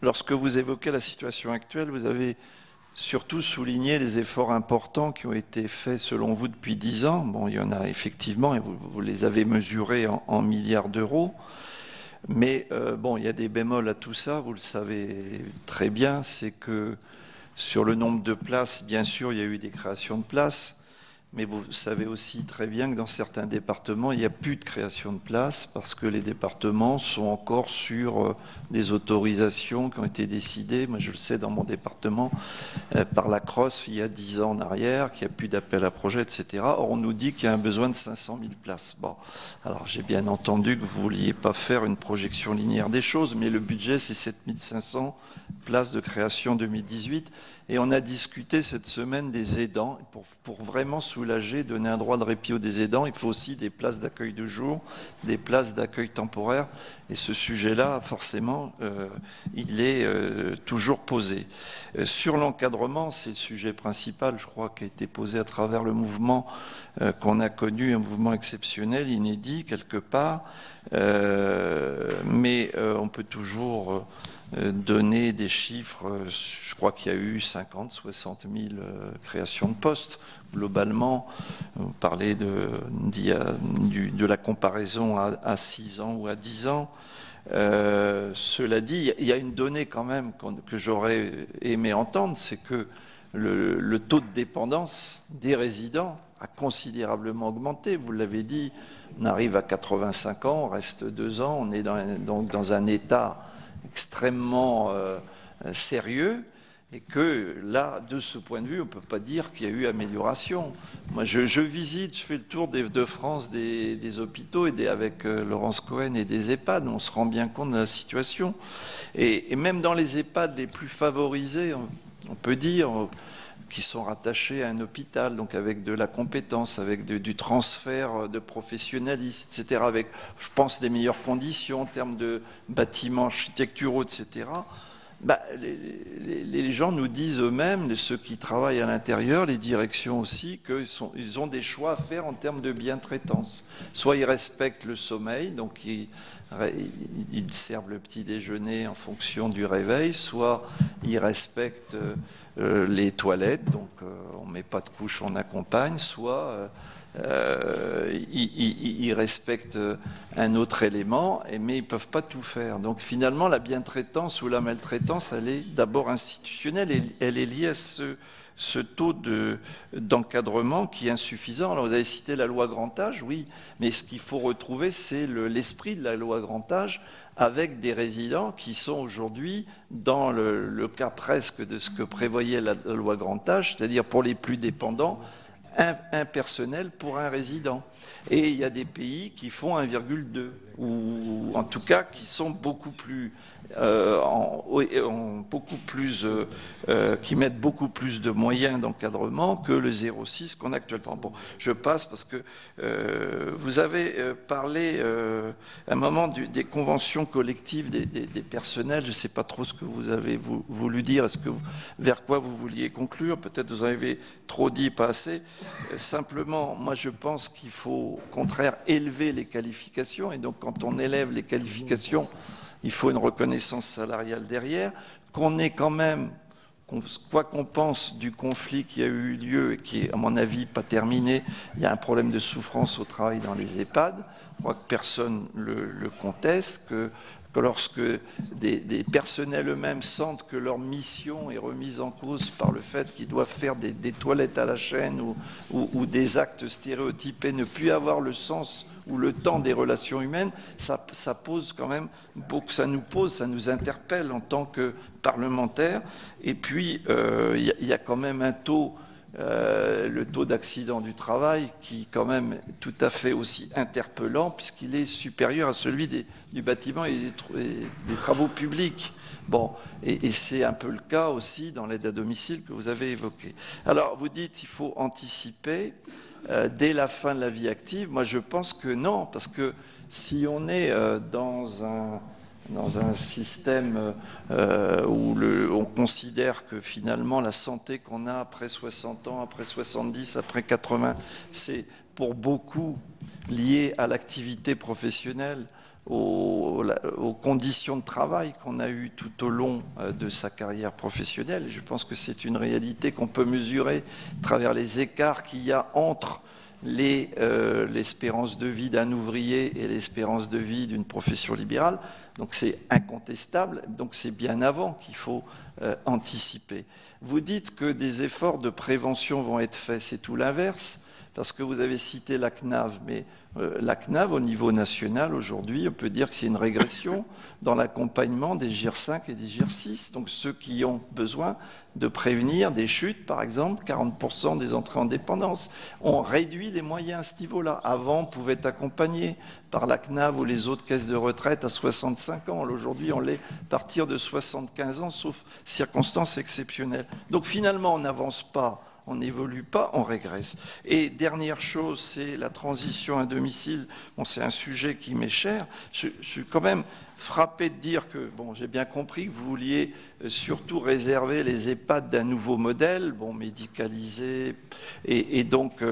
lorsque vous évoquez la situation actuelle, vous avez surtout souligné les efforts importants qui ont été faits selon vous depuis 10 ans. Bon, il y en a effectivement, et vous les avez mesurés en milliards d'euros. Mais bon, il y a des bémols à tout ça, vous le savez très bien, c'est que sur le nombre de places, bien sûr, il y a eu des créations de places, mais vous savez aussi très bien que dans certains départements, il n'y a plus de création de places parce que les départements sont encore sur des autorisations qui ont été décidées. Moi, je le sais dans mon département, par la CROSS, il y a 10 ans en arrière, qu'il n'y a plus d'appel à projet, etc. Or, on nous dit qu'il y a un besoin de 500 000 places. Bon, alors j'ai bien entendu que vous ne vouliez pas faire une projection linéaire des choses, mais le budget, c'est 7 500 places de création 2018. Et on a discuté cette semaine des aidants. Pour vraiment soulager, donner un droit de répit aux des aidants, il faut aussi des places d'accueil de jour, des places d'accueil temporaire. Et ce sujet-là, forcément, il est toujours posé. Sur l'encadrement, c'est le sujet principal, je crois, qui a été posé à travers le mouvement qu'on a connu, un mouvement exceptionnel, inédit, quelque part. Mais on peut toujours donner des chiffres. Je crois qu'il y a eu 50, 60 000 créations de postes. Globalement, vous parlez de la comparaison à 6 ans ou à 10 ans. Cela dit, il y a une donnée quand même que j'aurais aimé entendre, c'est que le taux de dépendance des résidents a considérablement augmenté. Vous l'avez dit, on arrive à 85 ans, on reste 2 ans, on est donc dans un état extrêmement sérieux, et que là, de ce point de vue, on ne peut pas dire qu'il y a eu amélioration. Moi, je visite, je fais le tour de France des hôpitaux et avec Laurence Cohen et des EHPAD, on se rend bien compte de la situation. Et même dans les EHPAD les plus favorisés, on peut dire, qui sont rattachés à un hôpital, donc avec de la compétence, avec du transfert de professionnalisme, etc., avec, je pense, des meilleures conditions en termes de bâtiments architecturaux, etc., bah, les gens nous disent eux-mêmes, ceux qui travaillent à l'intérieur, les directions aussi, qu'ils ont des choix à faire en termes de bien-traitance. Soit ils respectent le sommeil, donc ils servent le petit déjeuner en fonction du réveil, soit ils respectent les toilettes, donc on ne met pas de couche, on accompagne, soit ils respectent un autre élément, mais ils ne peuvent pas tout faire. Donc finalement, la bientraitance ou la maltraitance, elle est d'abord institutionnelle et elle est liée à ce taux d'encadrement qui est insuffisant. Alors vous avez cité la loi Grand Âge, oui, mais ce qu'il faut retrouver, c'est l'esprit de la loi Grand Âge avec des résidents qui sont aujourd'hui dans le cas presque de ce que prévoyait la loi Grand Âge, c'est-à-dire pour les plus dépendants, un personnel pour un résident. Et il y a des pays qui font 1,2, ou en tout cas qui sont beaucoup plus, qui mettent beaucoup plus de moyens d'encadrement que le 0,6 qu'on a actuellement. Bon, je passe parce que vous avez parlé à un moment des conventions collectives des personnels. Je ne sais pas trop ce que vous avez voulu dire. Est-ce que vers quoi vous vouliez conclure? Peut-être vous en avez trop dit, pas assez. Simplement, moi je pense qu'il faut au contraire élever les qualifications, et donc quand on élève les qualifications, il faut une reconnaissance salariale derrière, qu'on ait quand même, quoi qu'on pense du conflit qui a eu lieu et qui est à mon avis pas terminé, il y a un problème de souffrance au travail dans les EHPAD, je crois que personne le conteste, que lorsque des personnels eux-mêmes sentent que leur mission est remise en cause par le fait qu'ils doivent faire des toilettes à la chaîne ou des actes stéréotypés, ne plus avoir le sens ou le temps des relations humaines, ça pose quand même beaucoup, ça nous interpelle en tant que parlementaires. Et puis, il y a quand même un taux le taux d'accident du travail, qui quand même est tout à fait aussi interpellant, puisqu'il est supérieur à celui du bâtiment et des travaux publics. Bon, et c'est un peu le cas aussi dans l'aide à domicile que vous avez évoqué. Alors, vous dites qu'il faut anticiper dès la fin de la vie active. Moi, je pense que non, parce que si on est dans un système où on considère que finalement la santé qu'on a après 60 ans, après 70, après 80, c'est pour beaucoup lié à l'activité professionnelle, aux conditions de travail qu'on a eues tout au long de sa carrière professionnelle. Et je pense que c'est une réalité qu'on peut mesurer à travers les écarts qu'il y a entre l'espérance de vie d'un ouvrier et l'espérance de vie d'une profession libérale. Donc c'est incontestable, donc c'est bien avant qu'il faut anticiper. Vous dites que des efforts de prévention vont être faits, c'est tout l'inverse, parce que vous avez cité la CNAV, mais la CNAV, au niveau national, aujourd'hui, on peut dire que c'est une régression dans l'accompagnement des GIR 5 et des GIR 6. Donc ceux qui ont besoin de prévenir des chutes, par exemple, 40% des entrées en dépendance. On réduit les moyens à ce niveau-là. Avant, on pouvait être accompagné par la CNAV ou les autres caisses de retraite à 65 ans. Aujourd'hui, on l'est à partir de 75 ans, sauf circonstances exceptionnelles. Donc finalement, on n'avance pas. On n'évolue pas, on régresse. Et dernière chose, c'est la transition à domicile. Bon, c'est un sujet qui m'est cher. Je suis quand même frappé de dire que, bon, j'ai bien compris que vous vouliez surtout réserver les EHPAD d'un nouveau modèle, bon, médicalisé, et donc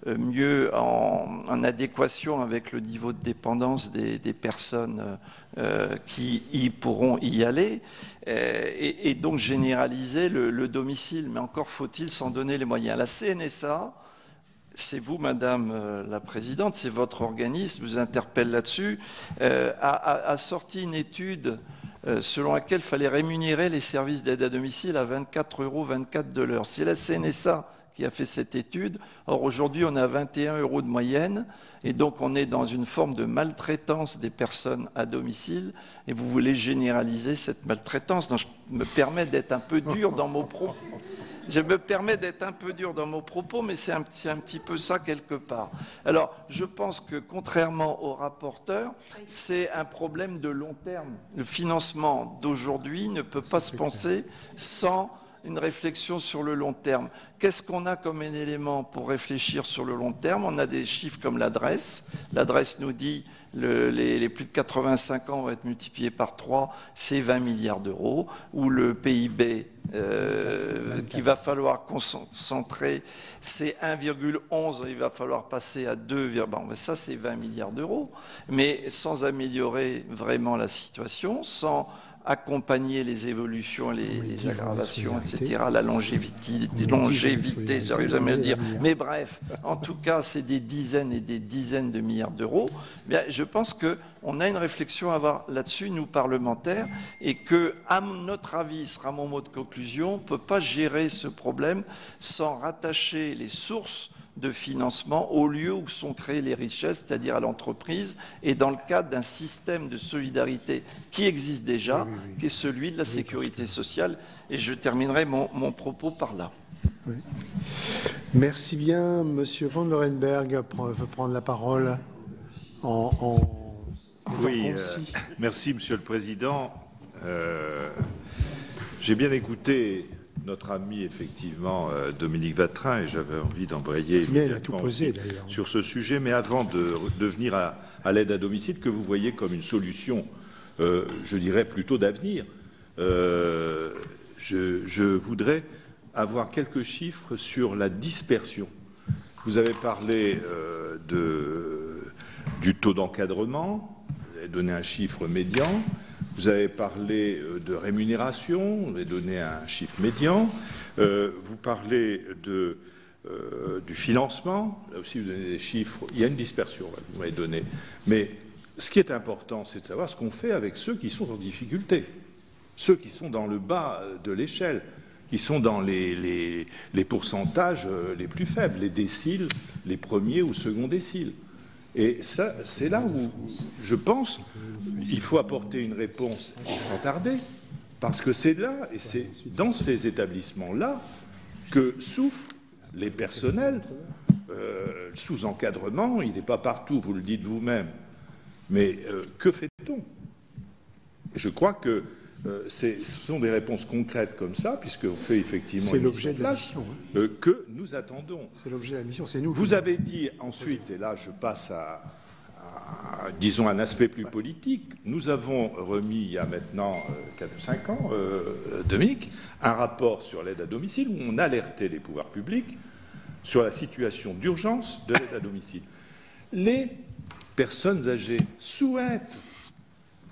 mieux en adéquation avec le niveau de dépendance des personnes qui pourront y aller. Et donc généraliser le domicile. Mais encore faut-il s'en donner les moyens. La CNSA, c'est vous, Madame la Présidente, c'est votre organisme, vous interpelle là-dessus, a sorti une étude selon laquelle il fallait rémunérer les services d'aide à domicile à 24,24 € de l'heure. C'est la CNSA qui a fait cette étude. Or, aujourd'hui, on a 21 € de moyenne. Et donc, on est dans une forme de maltraitance des personnes à domicile. Et vous voulez généraliser cette maltraitance. Donc, je me permets d'être un peu dur dans mon propos. Je me permets d'être un peu dur dans mon propos, mais c'est un petit peu ça quelque part. Alors, je pense que, contrairement au rapporteur, c'est un problème de long terme. Le financement d'aujourd'hui ne peut pas se penser sans une réflexion sur le long terme. Qu'est-ce qu'on a comme un élément pour réfléchir sur le long terme? On a des chiffres comme l'adresse. L'adresse nous dit les plus de 85 ans vont être multipliés par 3, c'est 20 milliards d'euros. Ou le PIB qu'il va falloir concentrer, c'est 1,11, il va falloir passer à 2, bon, ça c'est 20 milliards d'euros. Mais sans améliorer vraiment la situation, sans accompagner les évolutions, les aggravations, etc., la longévité, j'arrive jamais à le dire. Mais bref, en tout cas, c'est des dizaines et des dizaines de milliards d'euros. Bien, je pense qu'on a une réflexion à avoir là-dessus, nous, parlementaires, et que, à notre avis, ce sera mon mot de conclusion, on ne peut pas gérer ce problème sans rattacher les sources de financement au lieu où sont créées les richesses, c'est-à-dire à l'entreprise, et dans le cadre d'un système de solidarité qui existe déjà, qui est celui de la sécurité sociale. Et je terminerai mon propos par là. Oui. Merci bien. Monsieur Van Lorenberg veut prendre la parole Oui, merci Monsieur le Président. J'ai bien écouté notre ami, effectivement, Dominique Vatrin, et j'avais envie d'embrayer sur ce sujet. Mais avant de venir à l'aide à domicile, que vous voyez comme une solution, je dirais plutôt d'avenir, je voudrais avoir quelques chiffres sur la dispersion. Vous avez parlé du taux d'encadrement, vous avez donné un chiffre médian. Vous avez parlé de rémunération, vous avez donné un chiffre médian. Vous parlez du financement, là aussi vous donnez des chiffres. Il y a une dispersion, vous m'avez donné. Mais ce qui est important, c'est de savoir ce qu'on fait avec ceux qui sont en difficulté, ceux qui sont dans le bas de l'échelle, qui sont dans les pourcentages les plus faibles, les déciles, les premiers ou seconds déciles. Et ça, c'est là où, je pense, il faut apporter une réponse sans tarder, parce que c'est là, et c'est dans ces établissements-là, que souffre les personnels, sous encadrement, il n'est pas partout, vous le dites vous-même. Mais que fait-on? Je crois que ce sont des réponses concrètes comme ça, puisqu'on fait effectivement... C'est l'objet de la mission. Que nous attendons. C'est l'objet de la mission, c'est nous. Vous avez dit ensuite, et là je passe à disons, un aspect plus politique. Nous avons remis, il y a maintenant 4 ou 5 ans, Dominique, un rapport sur l'aide à domicile où on alertait les pouvoirs publics sur la situation d'urgence de l'aide à domicile. Les personnes âgées souhaitent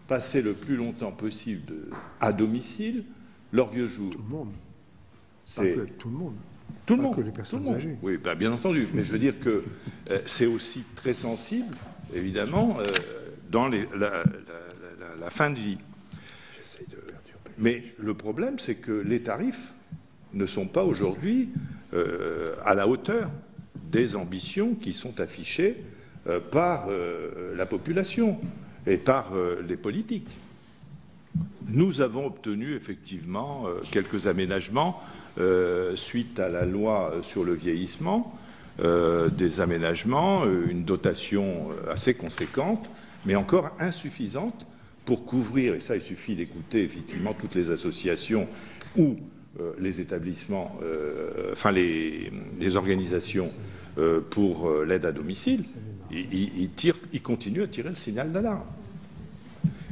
passer le plus longtemps possible à domicile leurs vieux jours. Tout le monde. C'est tout le monde. Tout le monde. Que les personnes âgées. Oui, ben, bien entendu. Mais je veux dire que c'est aussi très sensible, évidemment, dans la fin de vie. Mais le problème, c'est que les tarifs ne sont pas aujourd'hui à la hauteur des ambitions qui sont affichées par la population et par les politiques. Nous avons obtenu effectivement quelques aménagements suite à la loi sur le vieillissement, des aménagements, une dotation assez conséquente, mais encore insuffisante pour couvrir, et ça il suffit d'écouter effectivement toutes les associations ou les établissements, enfin les organisations pour l'aide à domicile, ils continuent à tirer le signal d'alarme.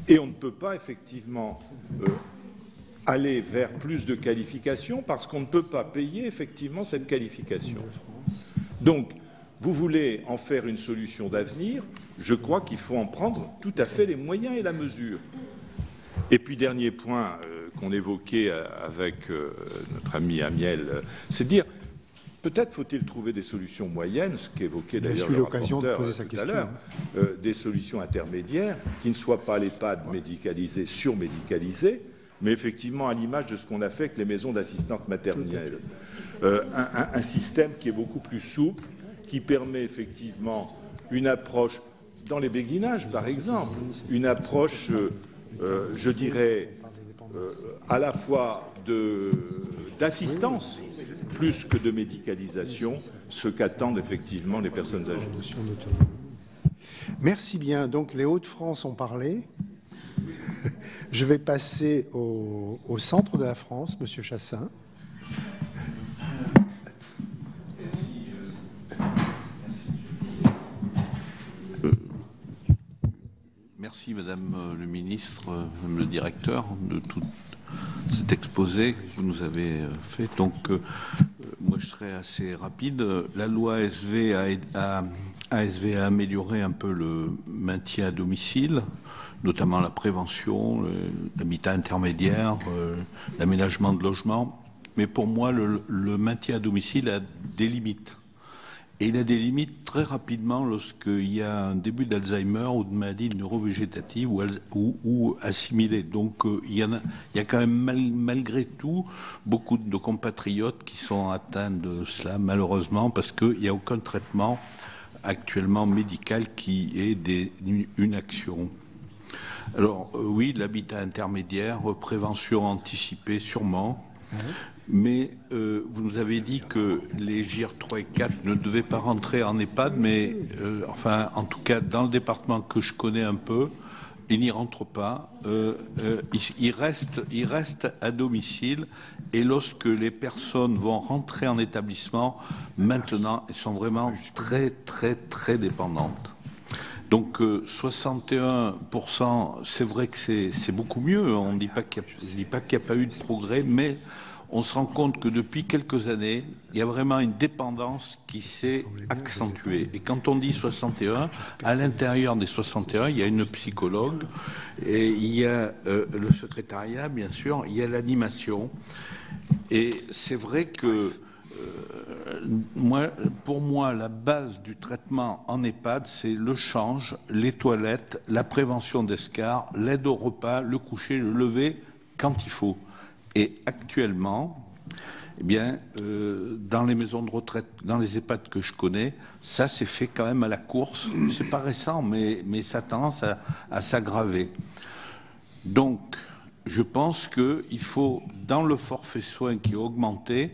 Et on ne peut pas effectivement aller vers plus de qualification parce qu'on ne peut pas payer effectivement cette qualification. Donc, vous voulez en faire une solution d'avenir, je crois qu'il faut en prendre tout à fait les moyens et la mesure. Et puis, dernier point qu'on évoquait avec notre ami Amiel, c'est de dire, peut-être faut-il trouver des solutions moyennes, ce qu'évoquait d'ailleurs le rapporteur tout à l'heure, des solutions intermédiaires qui ne soient pas l'EHPAD médicalisé, surmédicalisé, mais effectivement à l'image de ce qu'on a fait avec les maisons d'assistantes maternelles. Un système qui est beaucoup plus souple, qui permet effectivement une approche, dans les béguinages par exemple, une approche, je dirais, à la fois d'assistance, plus que de médicalisation, ce qu'attendent effectivement les personnes âgées. Merci bien. Donc les Hauts-de-France ont parlé. Je vais passer au centre de la France, Monsieur Chassaing. Merci Madame le Ministre, Madame le Directeur, de tout cet exposé que vous nous avez fait. Donc, moi je serai assez rapide. La loi ASV a amélioré un peu le maintien à domicile, notamment la prévention, l'habitat intermédiaire, l'aménagement de logement. Mais pour moi, le maintien à domicile a des limites. Et il a des limites très rapidement lorsqu'il y a un début d'Alzheimer ou de maladie neurovégétative ou assimilée. Donc il y a quand même malgré tout beaucoup de compatriotes qui sont atteints de cela, malheureusement, parce qu'il n'y a aucun traitement actuellement médical qui ait une action. Alors oui, l'habitat intermédiaire, prévention anticipée sûrement. Mais vous nous avez dit que les GIR 3 et 4 ne devaient pas rentrer en EHPAD, mais enfin, en tout cas, dans le département que je connais un peu, ils n'y rentrent pas. Ils restent à domicile. Et lorsque les personnes vont rentrer en établissement, maintenant, elles sont vraiment très, très, très dépendantes. Donc 61%, c'est vrai que c'est beaucoup mieux. On ne dit pas qu'il n'y a pas eu de progrès, mais on se rend compte que depuis quelques années, il y a vraiment une dépendance qui s'est accentuée. Et quand on dit 61, à l'intérieur des 61, il y a une psychologue, et il y a le secrétariat, bien sûr, il y a l'animation. Et c'est vrai que pour moi, la base du traitement en EHPAD, c'est le change, les toilettes, la prévention d'escarres, l'aide au repas, le coucher, le lever, quand il faut. Et actuellement, eh bien, dans les maisons de retraite, dans les EHPAD que je connais, ça s'est fait quand même à la course. C'est pas récent, mais ça a tendance à s'aggraver. Donc, je pense qu'il faut, dans le forfait soins qui a augmenté,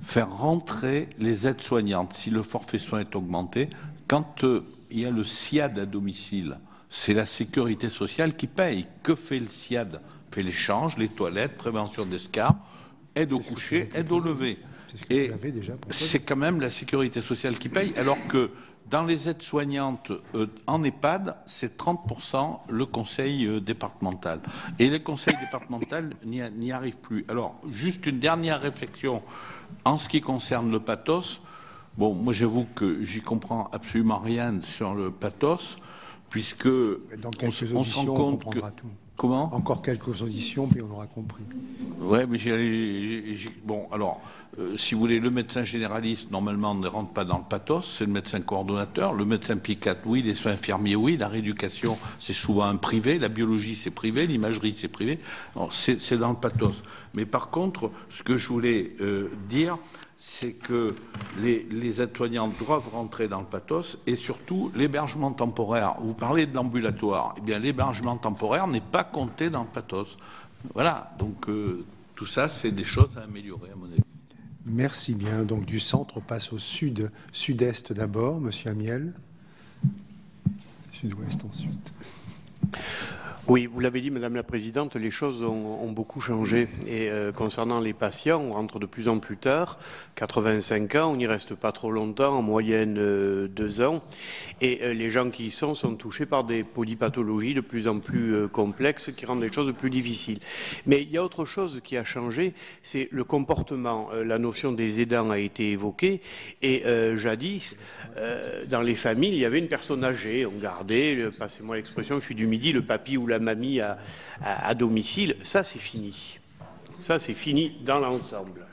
faire rentrer les aides-soignantes. Si le forfait soins est augmenté, quand il y a le SIAD à domicile, c'est la sécurité sociale qui paye. Que fait le SIAD? Fait l'échange, les toilettes, prévention d'escarres, aide au coucher, aide au lever. Et c'est quand même la sécurité sociale qui paye, alors que dans les aides-soignantes en EHPAD, c'est 30% le conseil départemental. Et le conseil départemental n'y arrive plus. Alors, juste une dernière réflexion en ce qui concerne le pathos. Bon, moi j'avoue que j'y comprends absolument rien sur le pathos, puisque dans quelques on se rend compte que... Tout. Comment? Encore quelques auditions, puis on aura compris. Ouais, mais bon, alors, si vous voulez, le médecin généraliste, normalement, ne rentre pas dans le pathos, c'est le médecin coordonnateur. Le médecin psychiatre, oui. Les soins infirmiers, oui. La rééducation, c'est souvent un privé. La biologie, c'est privé. L'imagerie, c'est privé. C'est dans le pathos. Mais par contre, ce que je voulais dire, c'est que les aides-soignantes doivent rentrer dans le pathos, et surtout l'hébergement temporaire. Vous parlez de l'ambulatoire. Eh bien, l'hébergement temporaire n'est pas compté dans le pathos. Voilà. Donc, tout ça, c'est des choses à améliorer, à mon avis. Merci bien. Donc, du centre, on passe au sud-est d'abord, Monsieur Amiel. Sud-ouest ensuite. Oui, vous l'avez dit, Madame la Présidente, les choses ont beaucoup changé. Et concernant les patients, on rentre de plus en plus tard, 85 ans, on n'y reste pas trop longtemps, en moyenne 2 ans. Et les gens qui y sont touchés par des polypathologies de plus en plus complexes qui rendent les choses plus difficiles. Mais il y a autre chose qui a changé, c'est le comportement. La notion des aidants a été évoquée. Et jadis, dans les familles, il y avait une personne âgée. On gardait, passez-moi l'expression, je suis du Midi, le papy ou la mamie à domicile. Ça, c'est fini. Ça, c'est fini dans l'ensemble.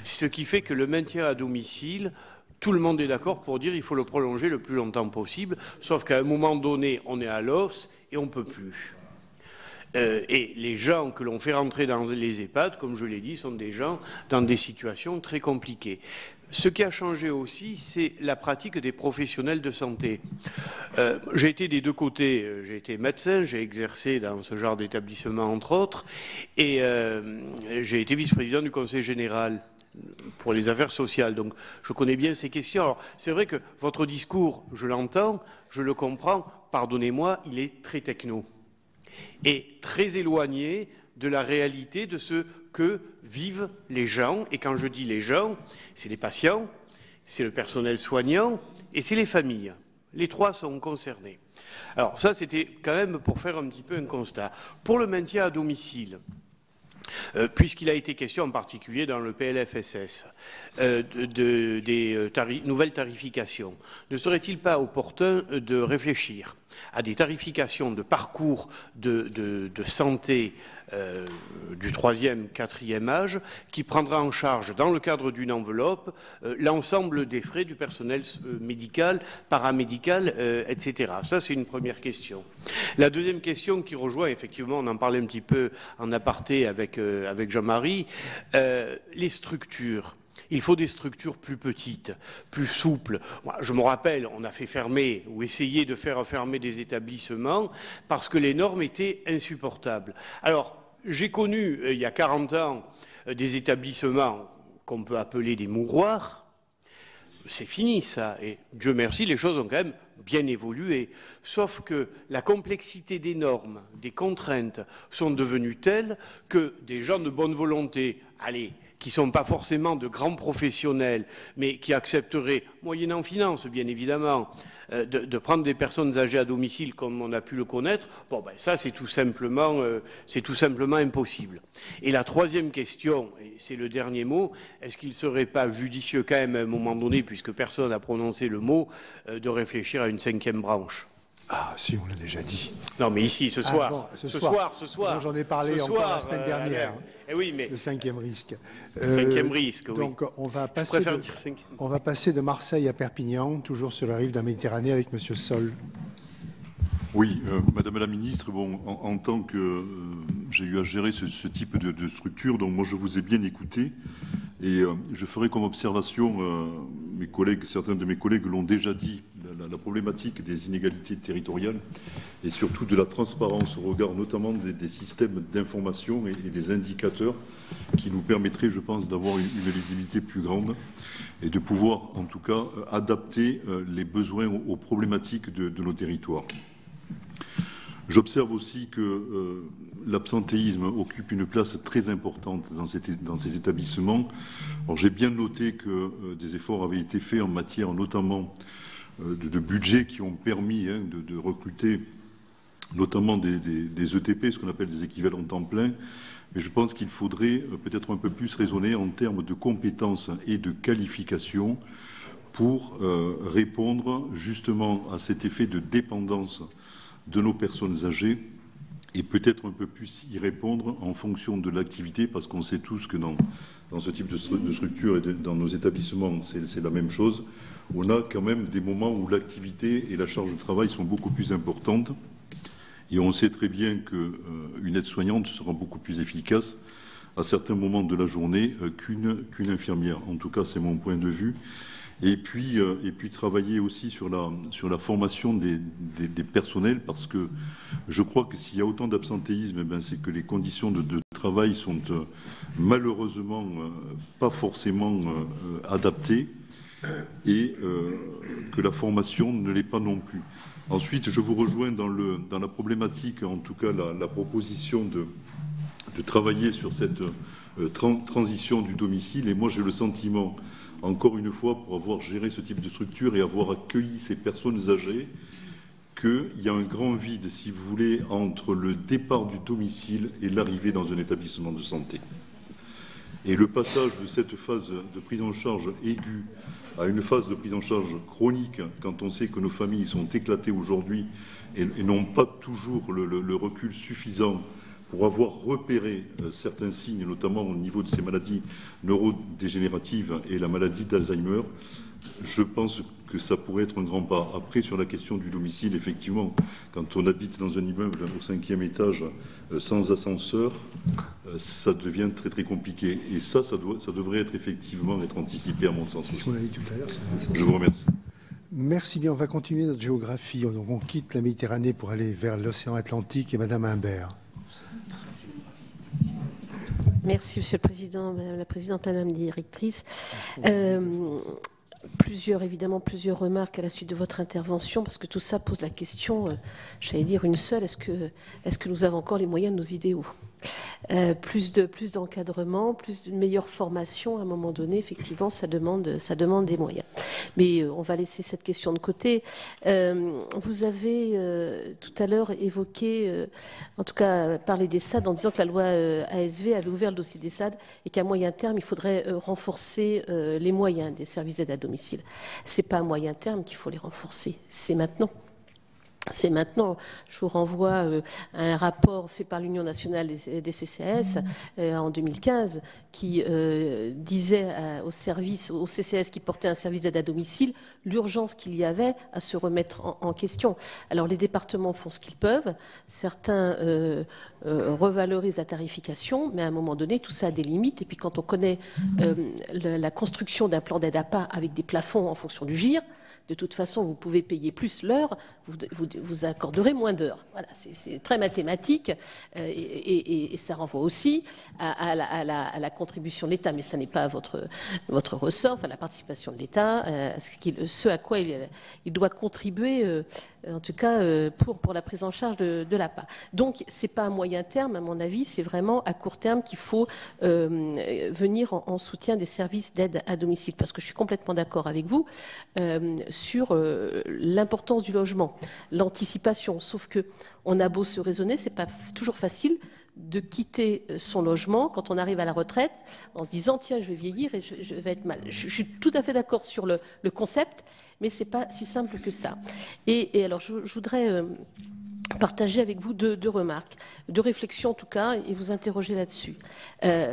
Ce qui fait que le maintien à domicile, tout le monde est d'accord pour dire qu'il faut le prolonger le plus longtemps possible, sauf qu'à un moment donné, on est à l'os et on ne peut plus. Et les gens que l'on fait rentrer dans les EHPAD, comme je l'ai dit, sont des gens dans des situations très compliquées. Ce qui a changé aussi, c'est la pratique des professionnels de santé. J'ai été des deux côtés. J'ai été médecin, j'ai exercé dans ce genre d'établissement, entre autres, et j'ai été vice-président du Conseil général pour les affaires sociales. Donc, je connais bien ces questions. Alors, c'est vrai que votre discours, je l'entends, je le comprends, pardonnez-moi, il est très techno et très éloigné de la réalité de ce que vivent les gens. Et quand je dis les gens, c'est les patients, c'est le personnel soignant et c'est les familles. Les trois sont concernés. Alors ça, c'était quand même pour faire un petit peu un constat. Pour le maintien à domicile, puisqu'il a été question en particulier dans le PLFSS des nouvelles tarifications, ne serait-il pas opportun de réfléchir à des tarifications de parcours de santé du 3e, 4e âge, qui prendra en charge, dans le cadre d'une enveloppe, l'ensemble des frais du personnel médical, paramédical, etc. Ça, c'est une première question. La deuxième question qui rejoint, effectivement, on en parlait un petit peu en aparté avec Jean-Marie, les structures. Il faut des structures plus petites, plus souples. Moi, je me rappelle, on a fait fermer ou essayé de faire fermer des établissements parce que les normes étaient insupportables. Alors, j'ai connu, il y a 40 ans, des établissements qu'on peut appeler des mouroirs. C'est fini, ça. Et Dieu merci, les choses ont quand même bien évolué. Sauf que la complexité des normes, des contraintes, sont devenues telles que des gens de bonne volonté, qui ne sont pas forcément de grands professionnels, mais qui accepteraient, moyennant finance bien évidemment, de prendre des personnes âgées à domicile comme on a pu le connaître, bon ben ça c'est tout simplement impossible. Et la troisième question, et c'est le dernier mot, est-ce qu'il ne serait pas judicieux quand même à un moment donné, puisque personne n'a prononcé le mot, de réfléchir à une 5e branche? Ah, si, on l'a déjà dit. Non, mais ici, ce soir. Bon, ce soir. J'en ai parlé encore la semaine dernière. Oui, mais le 5e risque. Le 5e risque, oui. Donc, on va passer de Marseille à Perpignan, toujours sur la rive de la Méditerranée, avec M. Sol. Oui, Madame la Ministre, bon, en tant que j'ai eu à gérer ce type de structure, donc moi je vous ai bien écouté et je ferai comme observation, certains de mes collègues l'ont déjà dit, la problématique des inégalités territoriales et surtout de la transparence au regard notamment des systèmes d'information et des indicateurs qui nous permettraient, je pense, d'avoir une lisibilité plus grande et de pouvoir, en tout cas, adapter les besoins aux problématiques de nos territoires. J'observe aussi que l'absentéisme occupe une place très importante dans ces établissements. Alors, j'ai bien noté que des efforts avaient été faits en matière notamment de budget qui ont permis de recruter notamment des ETP, ce qu'on appelle des équivalents temps plein. Mais je pense qu'il faudrait peut-être un peu plus raisonner en termes de compétences et de qualifications pour répondre justement à cet effet de dépendance de nos personnes âgées et peut-être un peu plus y répondre en fonction de l'activité, parce qu'on sait tous que dans ce type de structure et dans nos établissements, c'est la même chose. On a quand même des moments où l'activité et la charge de travail sont beaucoup plus importantes. Et on sait très bien qu'une aide-soignante sera beaucoup plus efficace à certains moments de la journée qu'une infirmière. En tout cas, c'est mon point de vue. Et puis travailler aussi sur la formation des personnels, parce que je crois que s'il y a autant d'absentéisme, c'est que les conditions de travail sont malheureusement pas forcément adaptées et que la formation ne l'est pas non plus. Ensuite, je vous rejoins dans la problématique, en tout cas la proposition de travailler sur cette transition du domicile. Et moi, j'ai le sentiment, encore une fois, pour avoir géré ce type de structure et avoir accueilli ces personnes âgées, qu'il y a un grand vide, si vous voulez, entre le départ du domicile et l'arrivée dans un établissement de santé. Et le passage de cette phase de prise en charge aiguë à une phase de prise en charge chronique, quand on sait que nos familles sont éclatées aujourd'hui et n'ont pas toujours le recul suffisant pour avoir repéré certains signes, notamment au niveau de ces maladies neurodégénératives et la maladie d'Alzheimer, je pense que ça pourrait être un grand pas. Après, sur la question du domicile, effectivement, quand on habite dans un immeuble au 5e étage sans ascenseur, ça devient très très compliqué. Et ça devrait effectivement être anticipé à mon sens. C'est ce qu'on a dit tout à l'heure. Je vous remercie. Merci bien. On va continuer notre géographie. Donc, on quitte la Méditerranée pour aller vers l'océan Atlantique et Madame Imbert. Merci, Monsieur le Président, Madame la Présidente, Madame la Directrice. Plusieurs remarques à la suite de votre intervention, parce que tout ça pose la question, j'allais dire une seule, est-ce que nous avons encore les moyens de nos idéaux ? Plus d'encadrement, une meilleure formation, à un moment donné, effectivement, ça demande des moyens. Mais on va laisser cette question de côté. Vous avez tout à l'heure évoqué, en tout cas parlé des SAD, en disant que la loi ASV avait ouvert le dossier des SAD et qu'à moyen terme, il faudrait renforcer les moyens des services d'aide à domicile. Ce n'est pas à moyen terme qu'il faut les renforcer, c'est maintenant. C'est maintenant. Je vous renvoie à un rapport fait par l'Union nationale des CCAS en 2015 qui disait aux CCAS qui portaient un service d'aide à domicile l'urgence qu'il y avait à se remettre en question. Alors les départements font ce qu'ils peuvent, certains revalorisent la tarification, mais à un moment donné tout ça a des limites. Et puis quand on connaît la construction d'un plan d'aide à pas avec des plafonds en fonction du GIR, de toute façon, vous pouvez payer plus l'heure, vous accorderez moins d'heures. Voilà, c'est très mathématique et ça renvoie aussi à la contribution de l'État, mais ça n'est pas votre ressort, enfin la participation de l'État, ce à quoi il doit contribuer, en tout cas pour la prise en charge de l'APA. Donc, c'est pas à moyen terme, à mon avis, c'est vraiment à court terme qu'il faut venir en soutien des services d'aide à domicile, parce que je suis complètement d'accord avec vous sur l'importance du logement, l'anticipation, sauf que on a beau se raisonner, c'est pas toujours facile de quitter son logement quand on arrive à la retraite en se disant tiens je vais vieillir et je vais être mal. Je suis tout à fait d'accord sur le concept, mais c'est pas si simple que ça. Et alors je voudrais partager avec vous deux remarques, deux réflexions en tout cas, et vous interroger là-dessus.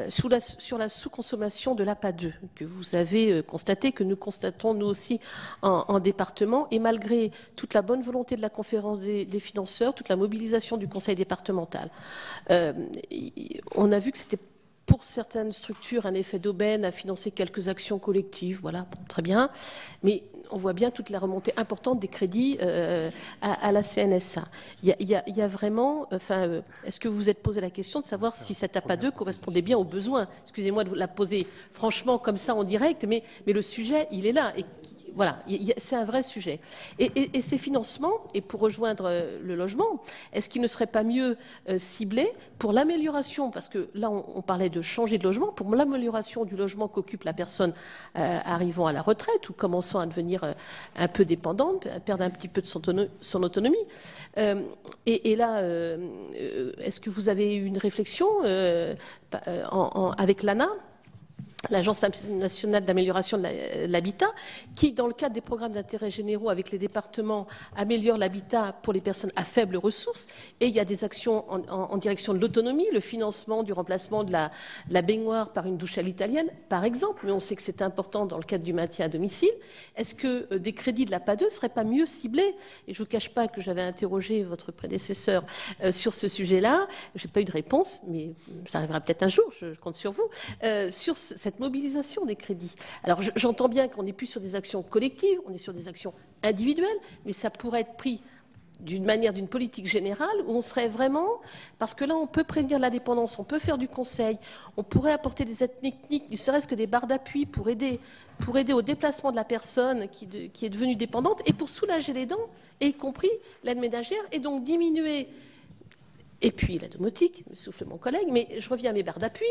Sur la sous-consommation de l'APA 2, que vous avez constaté, que nous constatons nous aussi en département, et malgré toute la bonne volonté de la conférence des financeurs, toute la mobilisation du conseil départemental, on a vu que c'était pour certaines structures un effet d'aubaine à financer quelques actions collectives, voilà, très bien, mais on voit bien toute la remontée importante des crédits à la CNSA. Il y a vraiment, est-ce que vous vous êtes posé la question de savoir si cette APA 2 correspondait bien aux besoins? Excusez-moi de vous la poser franchement comme ça en direct, mais le sujet, il est là. Et voilà, c'est un vrai sujet. Et ces financements, et pour rejoindre le logement, est-ce qu'il ne serait pas mieux ciblé pour l'amélioration, parce que là on parlait de changer de logement, pour l'amélioration du logement qu'occupe la personne arrivant à la retraite ou commençant à devenir un peu dépendante, à perdre un petit peu de son autonomie. Et là, est-ce que vous avez eu une réflexion avec l'ANA, l'Agence nationale d'amélioration de l'habitat, qui, dans le cadre des programmes d'intérêt généraux avec les départements, améliore l'habitat pour les personnes à faibles ressources. Et il y a des actions en direction de l'autonomie, le financement du remplacement de la baignoire par une douche à l'italienne, par exemple. Mais on sait que c'est important dans le cadre du maintien à domicile. Est-ce que des crédits de la PA2 ne seraient pas mieux ciblés? Et je ne vous cache pas que j'avais interrogé votre prédécesseur sur ce sujet-là. Je n'ai pas eu de réponse, mais ça arrivera peut-être un jour, je compte sur vous, sur cette mobilisation des crédits. Alors j'entends bien qu'on n'est plus sur des actions collectives, on est sur des actions individuelles, mais ça pourrait être pris d'une manière, d'une politique générale, où on serait vraiment, parce que là on peut prévenir la dépendance, on peut faire du conseil, on pourrait apporter des aides techniques, ne serait-ce que des barres d'appui pour aider au déplacement de la personne qui est devenue dépendante, et pour soulager les dents, y compris l'aide ménagère, et donc diminuer. Et puis la domotique, me souffle mon collègue, mais je reviens à mes barres d'appui,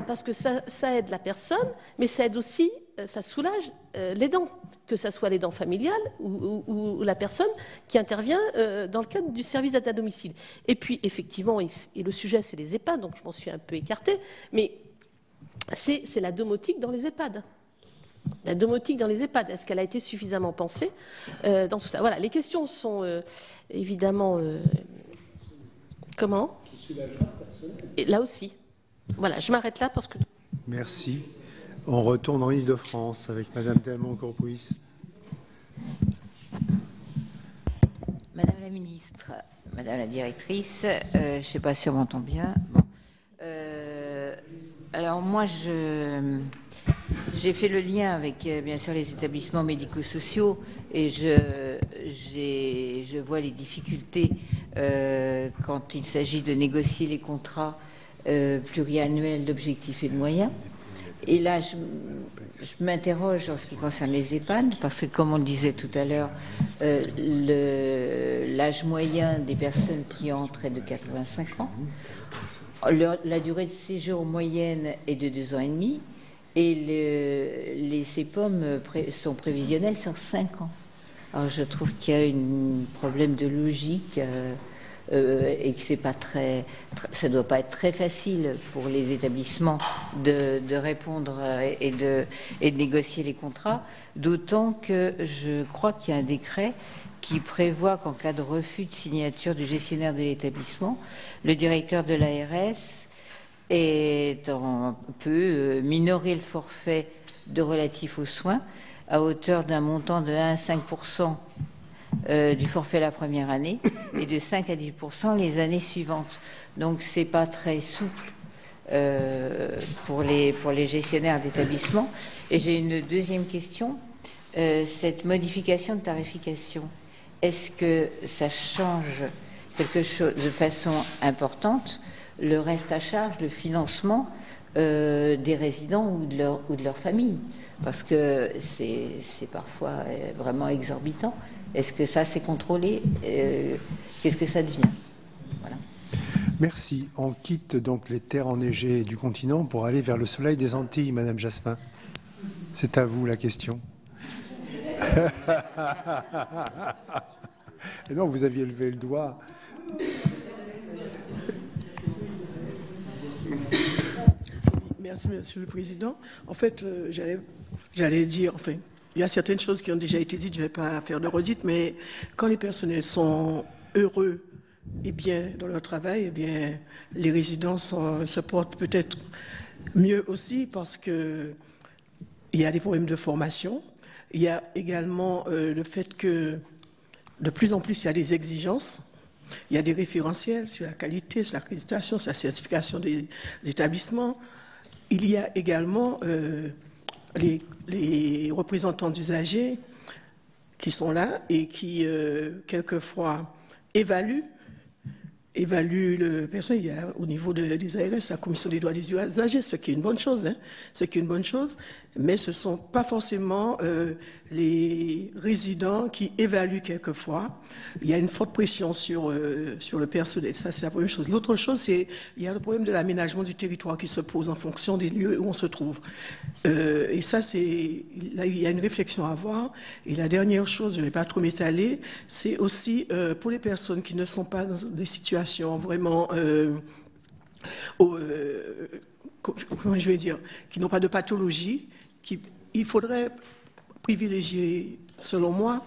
parce que ça aide la personne, mais ça aide aussi, ça soulage les dents, que ce soit les dents familiales ou la personne qui intervient dans le cadre du service d'aide à domicile. Et puis effectivement, et le sujet c'est les EHPAD, donc je m'en suis un peu écartée, mais c'est la domotique dans les EHPAD. La domotique dans les EHPAD, est-ce qu'elle a été suffisamment pensée dans tout ça? Voilà, les questions sont évidemment... Comment? Et là aussi. Voilà, je m'arrête là parce que... Merci. On retourne en Île-de-France avec Madame Delmont-Koropoulis. Madame la ministre, Madame la directrice, je ne sais pas si on m'entend bien. Bon. Alors moi, j'ai fait le lien avec, bien sûr, les établissements médico-sociaux et je vois les difficultés quand il s'agit de négocier les contrats pluriannuels d'objectifs et de moyens. Et là, je m'interroge en ce qui concerne les EHPAD, parce que, comme on le disait tout à l'heure, l'âge moyen des personnes qui entrent est de 85 ans. La durée de séjour moyenne est de 2 ans et demi. Et les CPOM sont prévisionnels sur 5 ans. Alors je trouve qu'il y a un problème de logique et que ça ne doit pas être très facile pour les établissements de répondre et de négocier les contrats, d'autant que je crois qu'il y a un décret qui prévoit qu'en cas de refus de signature du gestionnaire de l'établissement, le directeur de l'ARS peut minorer le forfait relatif aux soins à hauteur d'un montant de 1 à 5% du forfait la première année et de 5 à 10% les années suivantes. Donc c'est pas très souple pour les gestionnaires d'établissement. Et j'ai une deuxième question. Cette modification de tarification, est-ce que ça change quelque chose de façon importante le reste à charge, le financement des résidents ou de leur famille? Parce que c'est parfois vraiment exorbitant. Est-ce que ça, c'est contrôlé? Qu'est-ce que ça devient? Voilà. Merci. On quitte donc les terres enneigées du continent pour aller vers le soleil des Antilles, Madame Jasmin. C'est à vous la question. Et non, vous aviez levé le doigt. Merci, Monsieur le Président. En fait, j'allais dire, enfin, il y a certaines choses qui ont déjà été dites, je ne vais pas faire de redite, mais quand les personnels sont heureux et bien dans leur travail, eh bien, les résidents se portent peut-être mieux aussi parce qu'il y a des problèmes de formation. Il y a également le fait que de plus en plus, il y a des exigences. Il y a des référentiels sur la qualité, sur l'accréditation, sur la certification des établissements. Il y a également les représentants d'usagers qui sont là et qui, quelquefois, évaluent le personnel. Il y a au niveau des ARS, la commission des droits des usagers, ce qui est une bonne chose, hein, ce qui est une bonne chose, mais ce ne sont pas forcément les résidents qui évaluent quelquefois. Il y a une forte pression sur le personnel, ça c'est la première chose. L'autre chose, c'est il y a le problème de l'aménagement du territoire qui se pose en fonction des lieux où on se trouve. Et ça, là, il y a une réflexion à avoir. Et la dernière chose, je ne vais pas trop m'étaler, c'est aussi pour les personnes qui ne sont pas dans des situations vraiment, comment je vais dire, qui n'ont pas de pathologie, il faudrait privilégier, selon moi,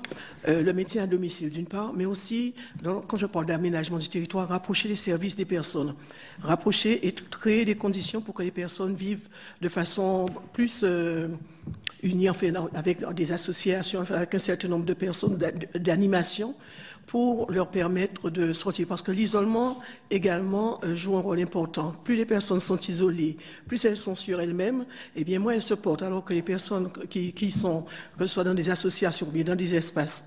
le maintien à domicile d'une part, mais aussi, quand je parle d'aménagement du territoire, rapprocher les services des personnes, rapprocher et créer des conditions pour que les personnes vivent de façon plus unie, enfin, avec des associations, avec un certain nombre de personnes d'animation, pour leur permettre de sortir. Parce que l'isolement, également, joue un rôle important. Plus les personnes sont isolées, plus elles sont sur elles-mêmes, et bien moins elles se portent. Alors que les personnes qui sont, que ce soit dans des associations ou bien dans des espaces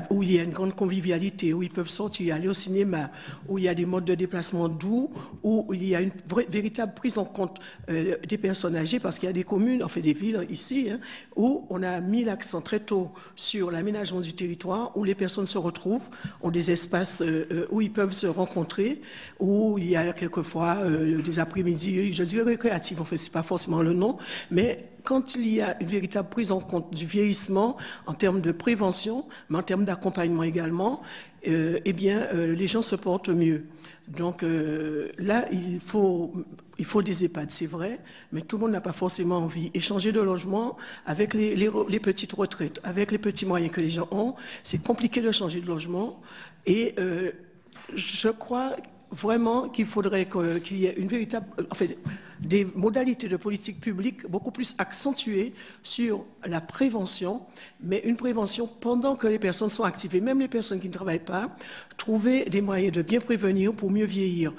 où il y a une grande convivialité, où ils peuvent sortir, aller au cinéma, où il y a des modes de déplacement doux, où il y a une véritable prise en compte des personnes âgées, parce qu'il y a des communes, enfin des villes ici, hein, où on a mis l'accent très tôt sur l'aménagement du territoire, où les personnes se retrouvent, ont des espaces où ils peuvent se rencontrer, où il y a quelquefois des après-midi, je dirais récréatifs, en fait, c'est pas forcément le nom, mais quand il y a une véritable prise en compte du vieillissement en termes de prévention, mais en termes d'accompagnement également, eh bien, les gens se portent mieux. Donc là, il faut des EHPAD, c'est vrai, mais tout le monde n'a pas forcément envie. Et changer de logement avec les petites retraites, avec les petits moyens que les gens ont, c'est compliqué de changer de logement. Et je crois vraiment qu'il faudrait qu'il y ait une véritable, en fait, des modalités de politique publique beaucoup plus accentuées sur la prévention, mais une prévention pendant que les personnes sont actives. Et même les personnes qui ne travaillent pas, trouver des moyens de bien prévenir pour mieux vieillir.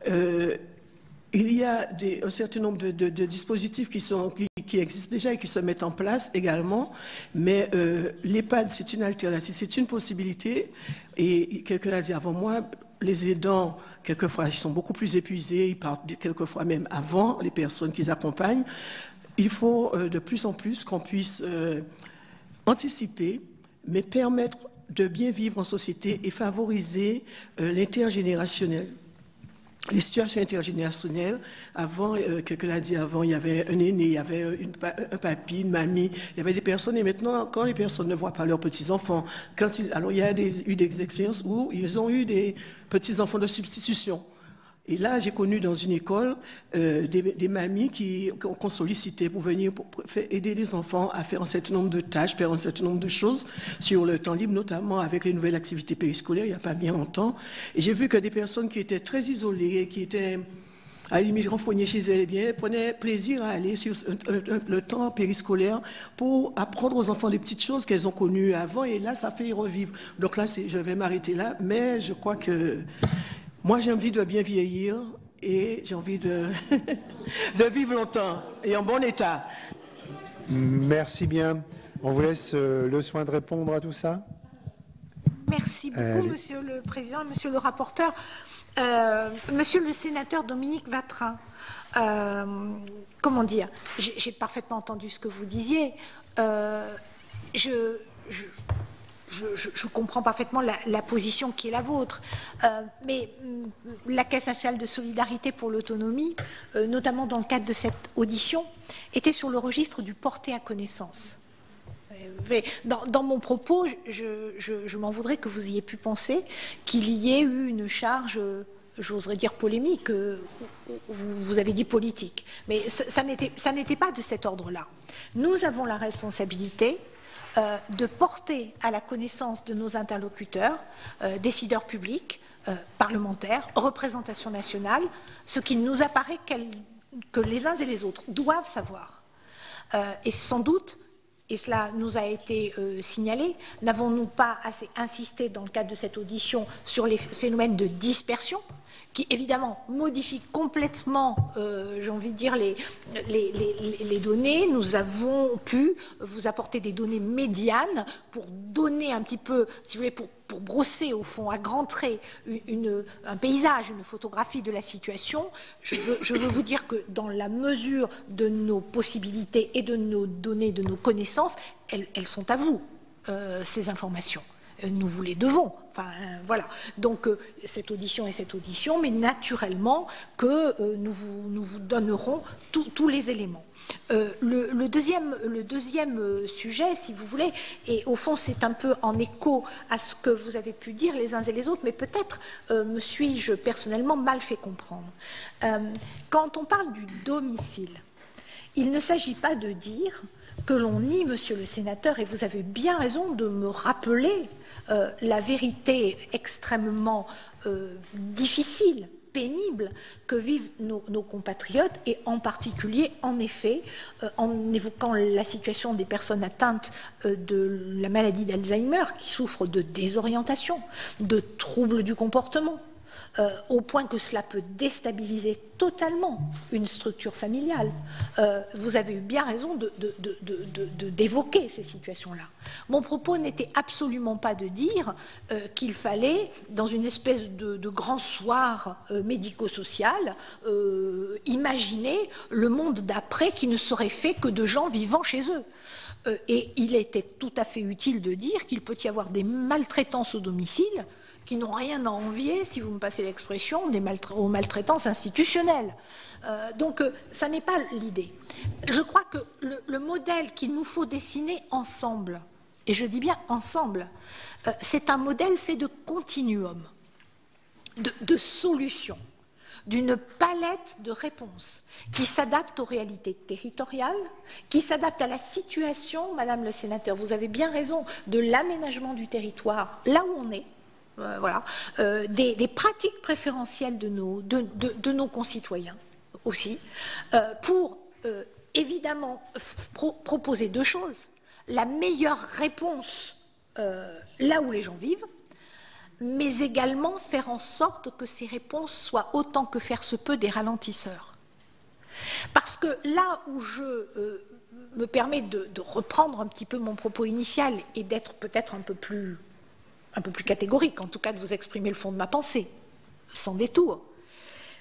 Il y a un certain nombre de dispositifs qui existent déjà et qui se mettent en place également, mais l'EHPAD, c'est une alternative, c'est une possibilité. Et quelqu'un l'a dit avant moi, les aidants, quelquefois, ils sont beaucoup plus épuisés, ils partent quelquefois même avant les personnes qu'ils accompagnent. Il faut de plus en plus qu'on puisse anticiper, mais permettre de bien vivre en société et favoriser l'intergénérationnel. Les situations intergénérationnelles, avant, quelqu'un l'a dit avant, il y avait un aîné, il y avait un papy, une mamie, il y avait des personnes, et maintenant, quand les personnes ne voient pas leurs petits-enfants, alors il y a eu des expériences où ils ont eu des petits-enfants de substitution. Et là, j'ai connu dans une école des mamies qu'on sollicitait pour venir aider les enfants à faire un certain nombre de tâches, faire un certain nombre de choses sur le temps libre, notamment avec les nouvelles activités périscolaires, il n'y a pas bien longtemps. Et j'ai vu que des personnes qui étaient très isolées, qui étaient à la limite renfrognées chez elles, eh bien, prenaient plaisir à aller sur le temps périscolaire pour apprendre aux enfants des petites choses qu'elles ont connues avant. Et là, ça fait y revivre. Donc là, je vais m'arrêter là, mais je crois que moi, j'ai envie de bien vieillir et j'ai envie de vivre longtemps et en bon état. Merci bien. On vous laisse le soin de répondre à tout ça. Merci beaucoup, Monsieur le Président, Monsieur le rapporteur. Monsieur le sénateur Dominique Vatrin, comment dire, j'ai parfaitement entendu ce que vous disiez. Je comprends parfaitement la position qui est la vôtre, mais la Caisse nationale de solidarité pour l'autonomie, notamment dans le cadre de cette audition, était sur le registre du porté à connaissance. Dans mon propos, je m'en voudrais que vous ayez pu penser qu'il y ait eu une charge, j'oserais dire polémique, vous avez dit politique, mais ça n'était pas de cet ordre-là. Nous avons la responsabilité de porter à la connaissance de nos interlocuteurs, décideurs publics, parlementaires, représentation nationale, ce qu'il nous apparaît que les uns et les autres doivent savoir. Et sans doute, et cela nous a été signalé, n'avons-nous pas assez insisté dans le cadre de cette audition sur les phénomènes de dispersion qui évidemment modifie complètement, j'ai envie de dire, les données. Nous avons pu vous apporter des données médianes pour donner un petit peu, si vous voulez, pour brosser au fond à grands traits un paysage, une photographie de la situation. Je veux vous dire que dans la mesure de nos possibilités et de nos données, de nos connaissances, elles sont à vous, ces informations. Nous vous les devons. Enfin, voilà. Donc, cette audition, mais naturellement que nous vous donnerons tous les éléments. Le deuxième sujet, si vous voulez, et au fond, c'est un peu en écho à ce que vous avez pu dire les uns et les autres, mais peut-être me suis-je personnellement mal fait comprendre. Quand on parle du domicile, il ne s'agit pas de dire que l'on nie, monsieur le sénateur, et vous avez bien raison de me rappeler la vérité extrêmement difficile, pénible, que vivent nos compatriotes, et en particulier, en effet, en évoquant la situation des personnes atteintes de la maladie d'Alzheimer, qui souffrent de désorientation, de troubles du comportement, au point que cela peut déstabiliser totalement une structure familiale. Vous avez eu bien raison d'évoquer ces situations-là. Mon propos n'était absolument pas de dire qu'il fallait, dans une espèce de grand soir médico-social, imaginer le monde d'après qui ne serait fait que de gens vivant chez eux. Et il était tout à fait utile de dire qu'il peut y avoir des maltraitances au domicile qui n'ont rien à envier, si vous me passez l'expression, aux maltraitances institutionnelles. Donc, ça n'est pas l'idée. Je crois que le modèle qu'il nous faut dessiner ensemble, et je dis bien ensemble, c'est un modèle fait de continuum, de solutions, d'une palette de réponses qui s'adapte aux réalités territoriales, qui s'adapte à la situation, Madame le sénateur, vous avez bien raison, de l'aménagement du territoire, là où on est, voilà, des pratiques préférentielles de nos concitoyens aussi, pour évidemment proposer deux choses. La meilleure réponse là où les gens vivent, mais également faire en sorte que ces réponses soient autant que faire se peut des ralentisseurs. Parce que là où je me permets de reprendre un petit peu mon propos initial et d'être peut-être un peu plus catégorique, en tout cas de vous exprimer le fond de ma pensée, sans détour,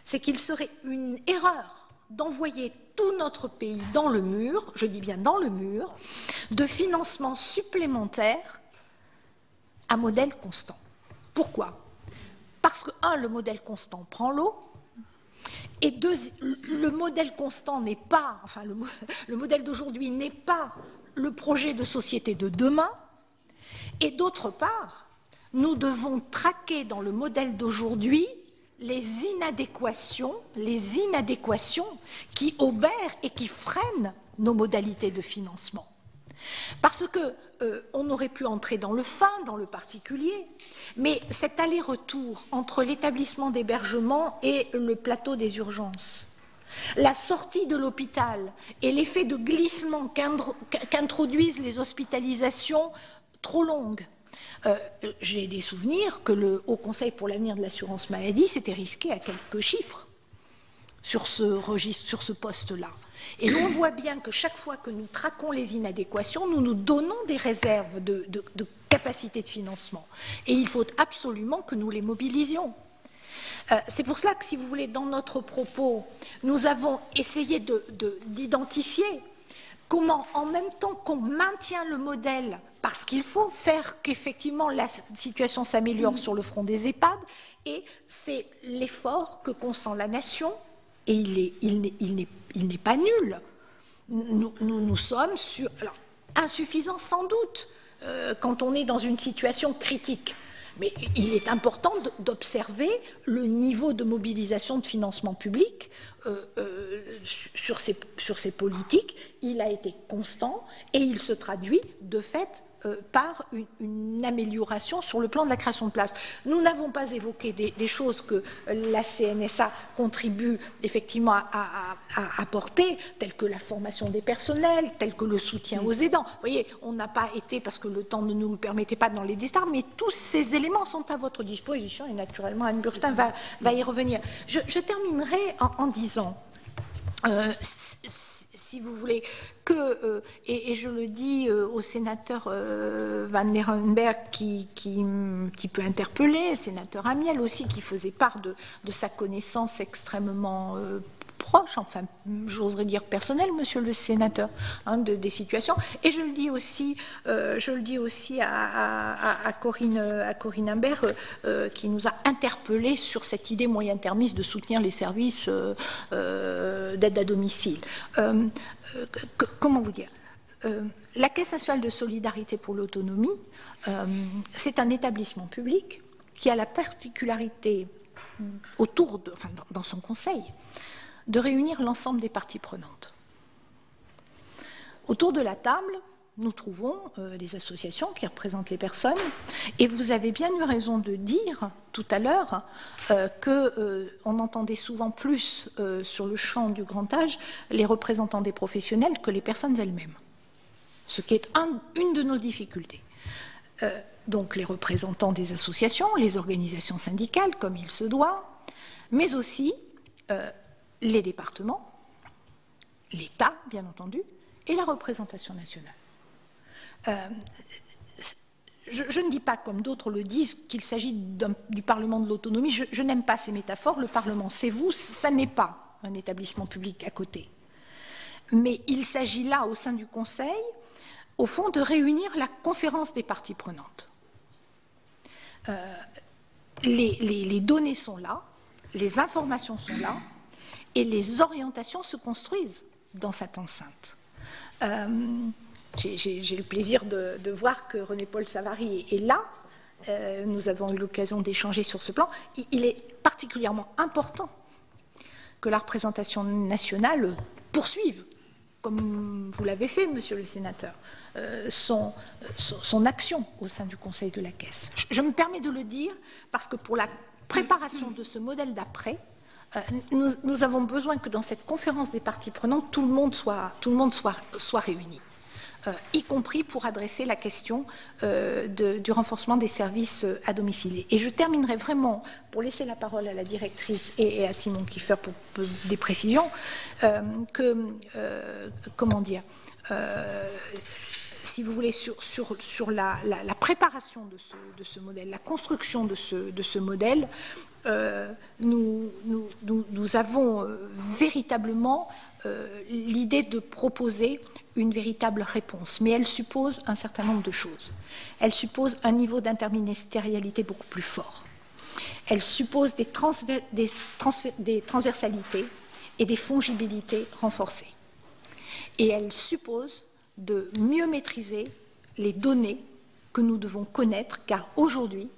c'est qu'il serait une erreur d'envoyer tout notre pays dans le mur, je dis bien dans le mur, de financement supplémentaire à modèle constant. Pourquoi? Parce que, un, le modèle constant prend l'eau, et deux, le modèle constant n'est pas, enfin le modèle d'aujourd'hui n'est pas le projet de société de demain, et d'autre part, nous devons traquer dans le modèle d'aujourd'hui les inadéquations qui obèrent et qui freinent nos modalités de financement. Parce que on aurait pu entrer dans le fin, dans le particulier, mais cet aller-retour entre l'établissement d'hébergement et le plateau des urgences, la sortie de l'hôpital et l'effet de glissement qu'introduisent les hospitalisations trop longues. J'ai des souvenirs que le Haut Conseil pour l'avenir de l'assurance maladie s'était risqué à quelques chiffres sur ce registre, sur ce poste-là. Et l'on voit bien que chaque fois que nous traquons les inadéquations, nous nous donnons des réserves de capacité de financement. Et il faut absolument que nous les mobilisions. C'est pour cela que, si vous voulez, dans notre propos, nous avons essayé d'identifier comment, en même temps qu'on maintient le modèle, parce qu'il faut faire qu'effectivement la situation s'améliore sur le front des EHPAD, et c'est l'effort que consent la nation, et il n'est pas nul. Nous sommes sur... Alors, insuffisant sans doute, quand on est dans une situation critique. Mais il est important d'observer le niveau de mobilisation de financement public sur ces politiques. Il a été constant et il se traduit de fait par une amélioration sur le plan de la création de places. Nous n'avons pas évoqué des choses que la CNSA contribue effectivement à apporter, telles que la formation des personnels, telles que le soutien aux aidants. Vous voyez, on n'a pas été, parce que le temps ne nous le permettait pas, dans les détails, mais tous ces éléments sont à votre disposition et naturellement Anne Burstein va y revenir. Je terminerai en disant, si vous voulez, que, et je le dis au sénateur Van Lerenberg qui un petit peu interpellé, sénateur Amiel aussi, qui faisait part de sa connaissance extrêmement proche, enfin, j'oserais dire personnelle, monsieur le sénateur, des situations. Et je le dis aussi à Corinne Imbert, qui nous a interpellés sur cette idée moyen-termiste de soutenir les services d'aide à domicile. Comment vous dire, la Caisse nationale de solidarité pour l'autonomie, c'est un établissement public qui a la particularité dans son conseil, de réunir l'ensemble des parties prenantes. Autour de la table, nous trouvons les associations qui représentent les personnes, et vous avez bien eu raison de dire tout à l'heure qu'on entendait souvent plus sur le champ du grand âge les représentants des professionnels que les personnes elles-mêmes, ce qui est une de nos difficultés. Donc les représentants des associations, les organisations syndicales, comme il se doit, mais aussi les départements, l'État, bien entendu, et la représentation nationale. Je ne dis pas, comme d'autres le disent, qu'il s'agit du Parlement de l'autonomie. Je n'aime pas ces métaphores. Le Parlement, c'est vous, ça n'est pas un établissement public à côté. Mais il s'agit là, au sein du Conseil, au fond, de réunir la conférence des parties prenantes. Les données sont là, les informations sont là, et les orientations se construisent dans cette enceinte. J'ai le plaisir de voir que René-Paul Savary est là. Nous avons eu l'occasion d'échanger sur ce plan. Il est particulièrement important que la représentation nationale poursuive, comme vous l'avez fait, monsieur le sénateur, son action au sein du Conseil de la Caisse. Je me permets de le dire parce que pour la préparation de ce modèle d'après, nous avons besoin que dans cette conférence des parties prenantes, tout le monde soit réuni, y compris pour adresser la question du renforcement des services à domicile. Et je terminerai vraiment, pour laisser la parole à la directrice et à Simon Kiefer pour des précisions, comment dire, si vous voulez, sur la préparation de ce modèle, la construction de ce modèle, nous avons véritablement l'idée de proposer une véritable réponse, mais elle suppose un certain nombre de choses. Elle suppose un niveau d'interministérialité beaucoup plus fort. Elle suppose des transversalités et des fongibilités renforcées. Et elle suppose de mieux maîtriser les données que nous devons connaître, car aujourd'hui,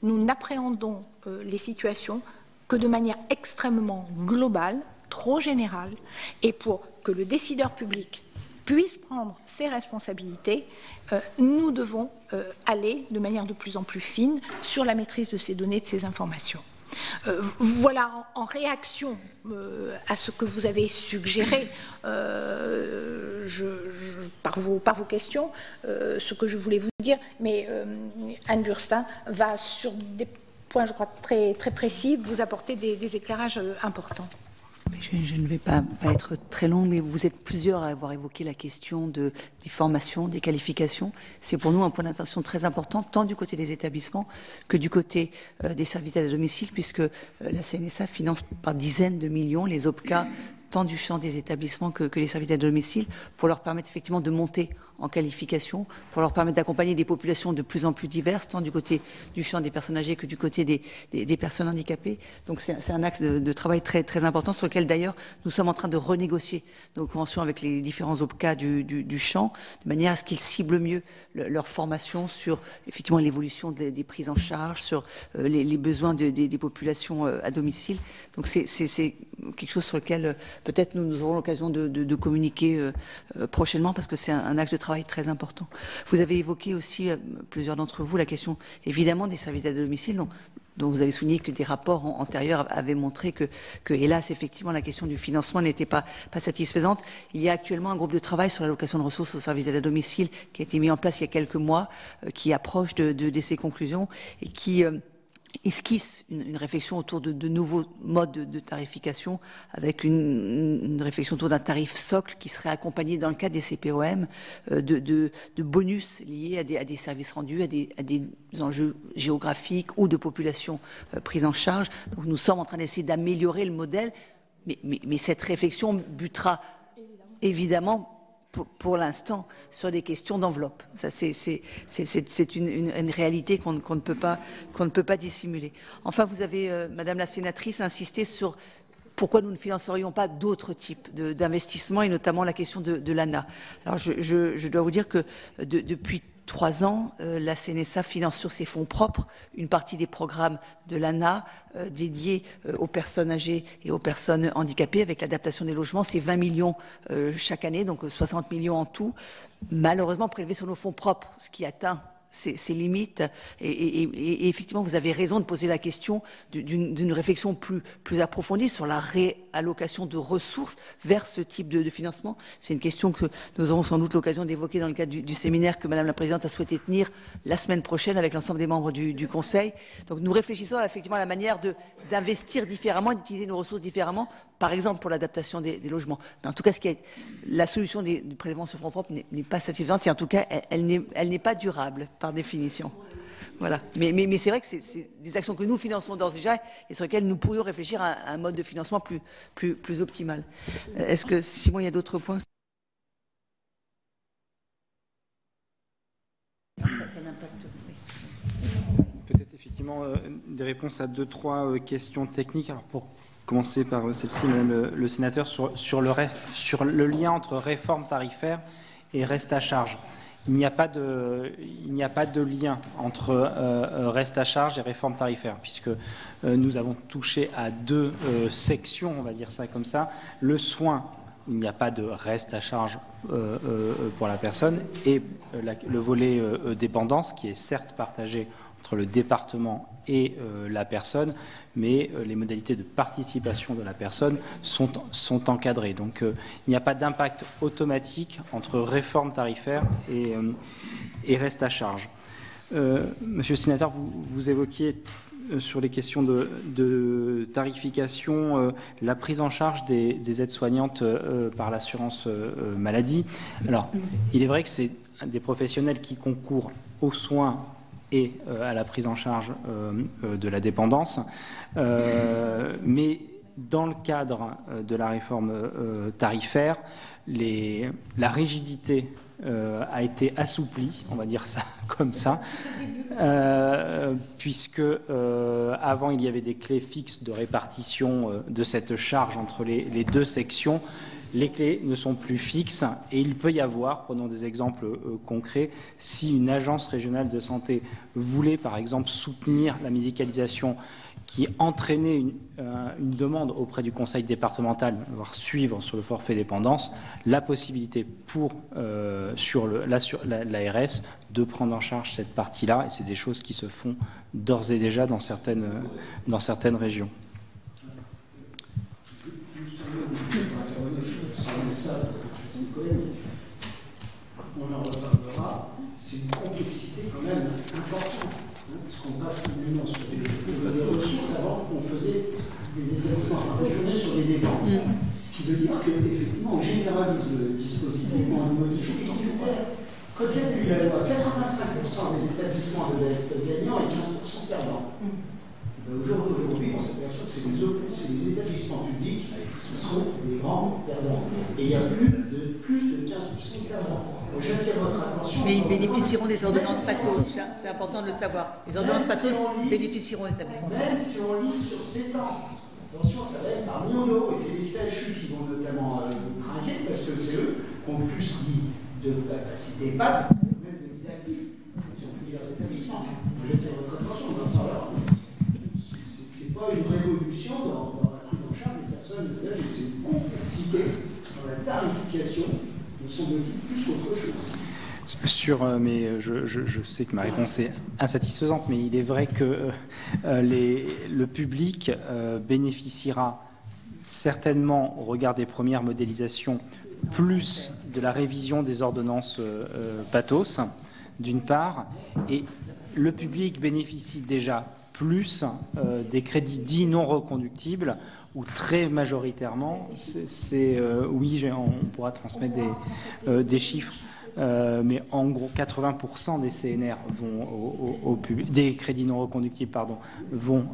nous n'appréhendons les situations que de manière extrêmement globale, trop générale, et pour que le décideur public puisse prendre ses responsabilités, nous devons aller de manière de plus en plus fine sur la maîtrise de ces données, de ces informations. Voilà, en réaction à ce que vous avez suggéré par vos questions, ce que je voulais vous dire, mais Anne Burstein va sur des points, je crois, très, très précis, vous apporter des éclairages importants. Je ne vais pas être très longue, mais vous êtes plusieurs à avoir évoqué la question des formations, des qualifications. C'est pour nous un point d'attention très important, tant du côté des établissements que du côté des services d'aide à domicile, puisque la CNSA finance par dizaines de millions les OPCA, tant du champ des établissements que les services d'aide à domicile, pour leur permettre effectivement de monter en qualification, pour leur permettre d'accompagner des populations de plus en plus diverses, tant du côté du champ des personnes âgées que du côté des personnes handicapées. Donc c'est un axe de travail très, très important sur lequel d'ailleurs nous sommes en train de renégocier nos conventions avec les différents OPCA du champ, de manière à ce qu'ils ciblent mieux leur formation sur effectivement l'évolution des prises en charge, sur les besoins des populations à domicile. Donc c'est quelque chose sur lequel peut-être nous aurons l'occasion de communiquer prochainement, parce que c'est un axe de travail très important. Vous avez évoqué aussi, plusieurs d'entre vous, la question évidemment des services d'aide à domicile, dont vous avez souligné que des rapports antérieurs avaient montré que hélas, effectivement, la question du financement n'était pas satisfaisante. Il y a actuellement un groupe de travail sur l'allocation de ressources au service d'aide à domicile qui a été mis en place il y a quelques mois, qui approche de ses conclusions et qui esquisse une réflexion autour de nouveaux modes de tarification, avec une réflexion autour d'un tarif socle qui serait accompagné dans le cadre des CPOM de bonus liés à des services rendus, à des enjeux géographiques ou de population prise en charge. Donc nous sommes en train d'essayer d'améliorer le modèle, mais cette réflexion butera évidemment pour l'instant sur des questions d'enveloppe. Ça, c'est une réalité qu'on ne peut pas dissimuler. Enfin, vous avez, Madame la sénatrice, insisté sur pourquoi nous ne financerions pas d'autres types d'investissements, et notamment la question de l'ANA. Alors, je dois vous dire que depuis 3 ans, la CNSA finance sur ses fonds propres une partie des programmes de l'ANA dédiés aux personnes âgées et aux personnes handicapées, avec l'adaptation des logements. C'est 20 millions chaque année, donc 60 millions en tout, malheureusement prélevés sur nos fonds propres, ce qui atteint ses limites. Et effectivement, vous avez raison de poser la question d'une réflexion plus approfondie sur la réallocation de ressources vers ce type de financement. C'est une question que nous aurons sans doute l'occasion d'évoquer dans le cadre du séminaire que Madame la Présidente a souhaité tenir la semaine prochaine avec l'ensemble des membres du Conseil. Donc nous réfléchissons effectivement à la manière d'investir différemment et d'utiliser nos ressources différemment, par exemple pour l'adaptation des logements. Mais en tout cas, la solution du prélèvement sur fonds propres n'est pas satisfaisante, et en tout cas, elle n'est pas durable par définition. Voilà. Mais c'est vrai que c'est des actions que nous finançons d'ores et déjà et sur lesquelles nous pourrions réfléchir à un mode de financement plus optimal. Est-ce que, Simon, il y a d'autres points? Ça n'impacte. Peut-être effectivement des réponses à 2-3 questions techniques. Alors pour commencer par celle-ci, Madame le sénateur, sur le lien entre réforme tarifaire et reste à charge. Il n'y a pas de lien entre reste à charge et réforme tarifaire, puisque nous avons touché à 2 sections, on va dire ça comme ça. Le soin, il n'y a pas de reste à charge pour la personne, et le volet dépendance, qui est certes partagé entre le département et la personne, mais les modalités de participation de la personne sont encadrées. Donc il n'y a pas d'impact automatique entre réforme tarifaire et reste à charge. Monsieur le sénateur, vous évoquiez sur les questions de tarification la prise en charge des aides-soignantes par l'assurance maladie. Alors, il est vrai que c'est des professionnels qui concourent aux soins et à la prise en charge de la dépendance. Mais dans le cadre de la réforme tarifaire, la rigidité a été assouplie, on va dire ça comme ça, puisque avant il y avait des clés fixes de répartition de cette charge entre les 2 sections. Les clés ne sont plus fixes et il peut y avoir, prenons des exemples concrets, si une agence régionale de santé voulait par exemple soutenir la médicalisation qui entraînait une demande auprès du conseil départemental, voire suivre sur le forfait dépendance, la possibilité pour l'ARS de prendre en charge cette partie-là, et c'est des choses qui se font d'ores et déjà dans certaines régions. On en reparlera, c'est une complexité quand même importante, parce qu'on passe finalement sur des ressources avant qu'on faisait des établissements régionaux sur des dépenses. Ce qui veut dire qu'effectivement, on généralise le dispositif, on modifie les critères. Quand il y a eu la loi, 85% des établissements devaient être gagnants et 15% perdants. Aujourd'hui, on s'aperçoit que c'est les établissements publics qui sont les grands perdants. Et il y a plus de 15% perdants. J'attire votre attention. Mais ils bénéficieront des ordonnances PATHOS, c'est important de le savoir. Les ordonnances PATHOS bénéficieront aux établissements. Même si on lit sur 7 ans, attention, ça va être par millions d'euros. Et c'est les CHU qui vont notamment trinquer, parce que c'est eux qui ont le plus dit de capacité d'EHPAD, même de didactifs. Ils ont plusieurs établissements. J'attire votre attention. C'est pas une révolution dans la prise en charge des personnes ménages et c'est une complexité dans la tarification, me semble-t-il, plus qu'autre chose. Mais je sais que ma réponse est insatisfaisante, mais il est vrai que le public bénéficiera certainement, au regard des premières modélisations, plus de la révision des ordonnances Patos, d'une part, et le public bénéficie déjà plus des crédits dits non reconductibles, où très majoritairement, oui, on pourra transmettre des chiffres, mais en gros 80% des CNR vont au public, des crédits non reconductibles, pardon, vont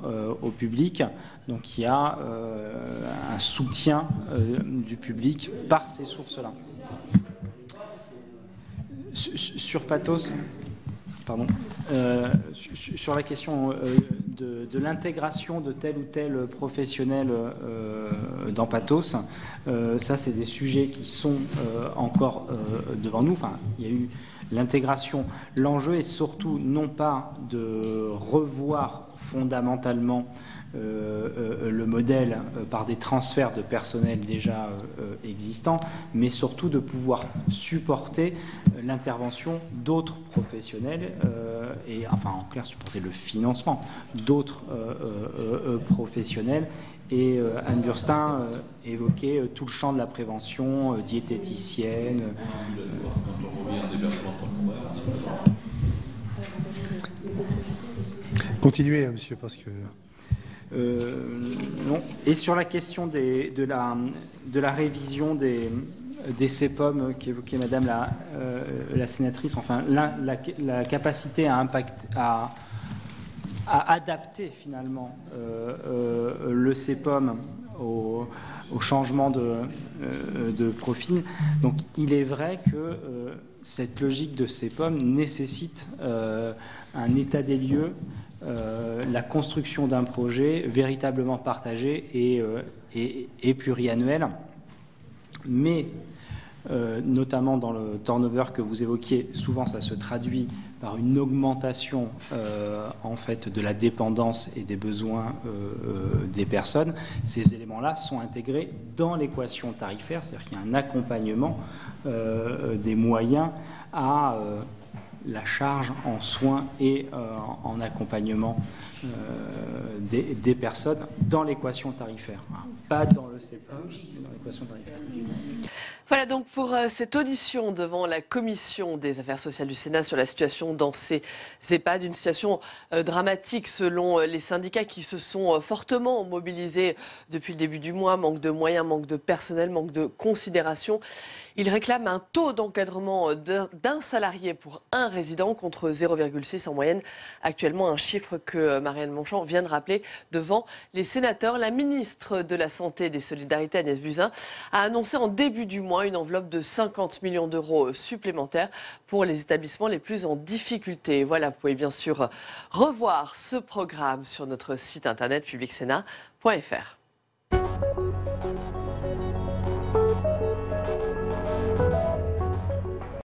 au public. Donc il y a un soutien du public par ces sources-là. Sur Patos, pardon, sur la question de l'intégration de tel ou tel professionnel dans Patos, ça c'est des sujets qui sont encore devant nous. Enfin, il y a eu l'intégration. L'enjeu est surtout non pas de revoir fondamentalement le modèle par des transferts de personnel déjà existants, mais surtout de pouvoir supporter l'intervention d'autres professionnels et enfin en clair supporter le financement d'autres professionnels. Et Anne Burstein évoquait tout le champ de la prévention, diététicienne. C'est ça. Continuez, monsieur, parce que... non. Et sur la question de la révision des CEPOM qu'évoquait Madame la sénatrice, enfin la capacité à adapter finalement le CEPOM au changement de profil. Donc il est vrai que cette logique de CEPOM nécessite un état des lieux, la construction d'un projet véritablement partagé et pluriannuel, mais notamment dans le turnover que vous évoquiez, souvent ça se traduit par une augmentation en fait de la dépendance et des besoins des personnes. Ces éléments-là sont intégrés dans l'équation tarifaire, c'est-à-dire qu'il y a un accompagnement des moyens à la charge en soins et en accompagnement des personnes dans l'équation tarifaire. Pas dans le CEPOM, mais dans l'équation tarifaire. Voilà donc pour cette audition devant la Commission des affaires sociales du Sénat sur la situation dans ces EHPAD, une situation dramatique selon les syndicats qui se sont fortement mobilisés depuis le début du mois. Manque de moyens, manque de personnel, manque de considération. Ils réclament un taux d'encadrement d'un salarié pour un résident contre 0,6 en moyenne. Actuellement, un chiffre que Marianne Monchamp vient de rappeler devant les sénateurs. La ministre de la Santé et des Solidarités, Agnès Buzyn, a annoncé en début du mois une enveloppe de 50 millions d'euros supplémentaires pour les établissements les plus en difficulté. Voilà, vous pouvez bien sûr revoir ce programme sur notre site internet publicsénat.fr.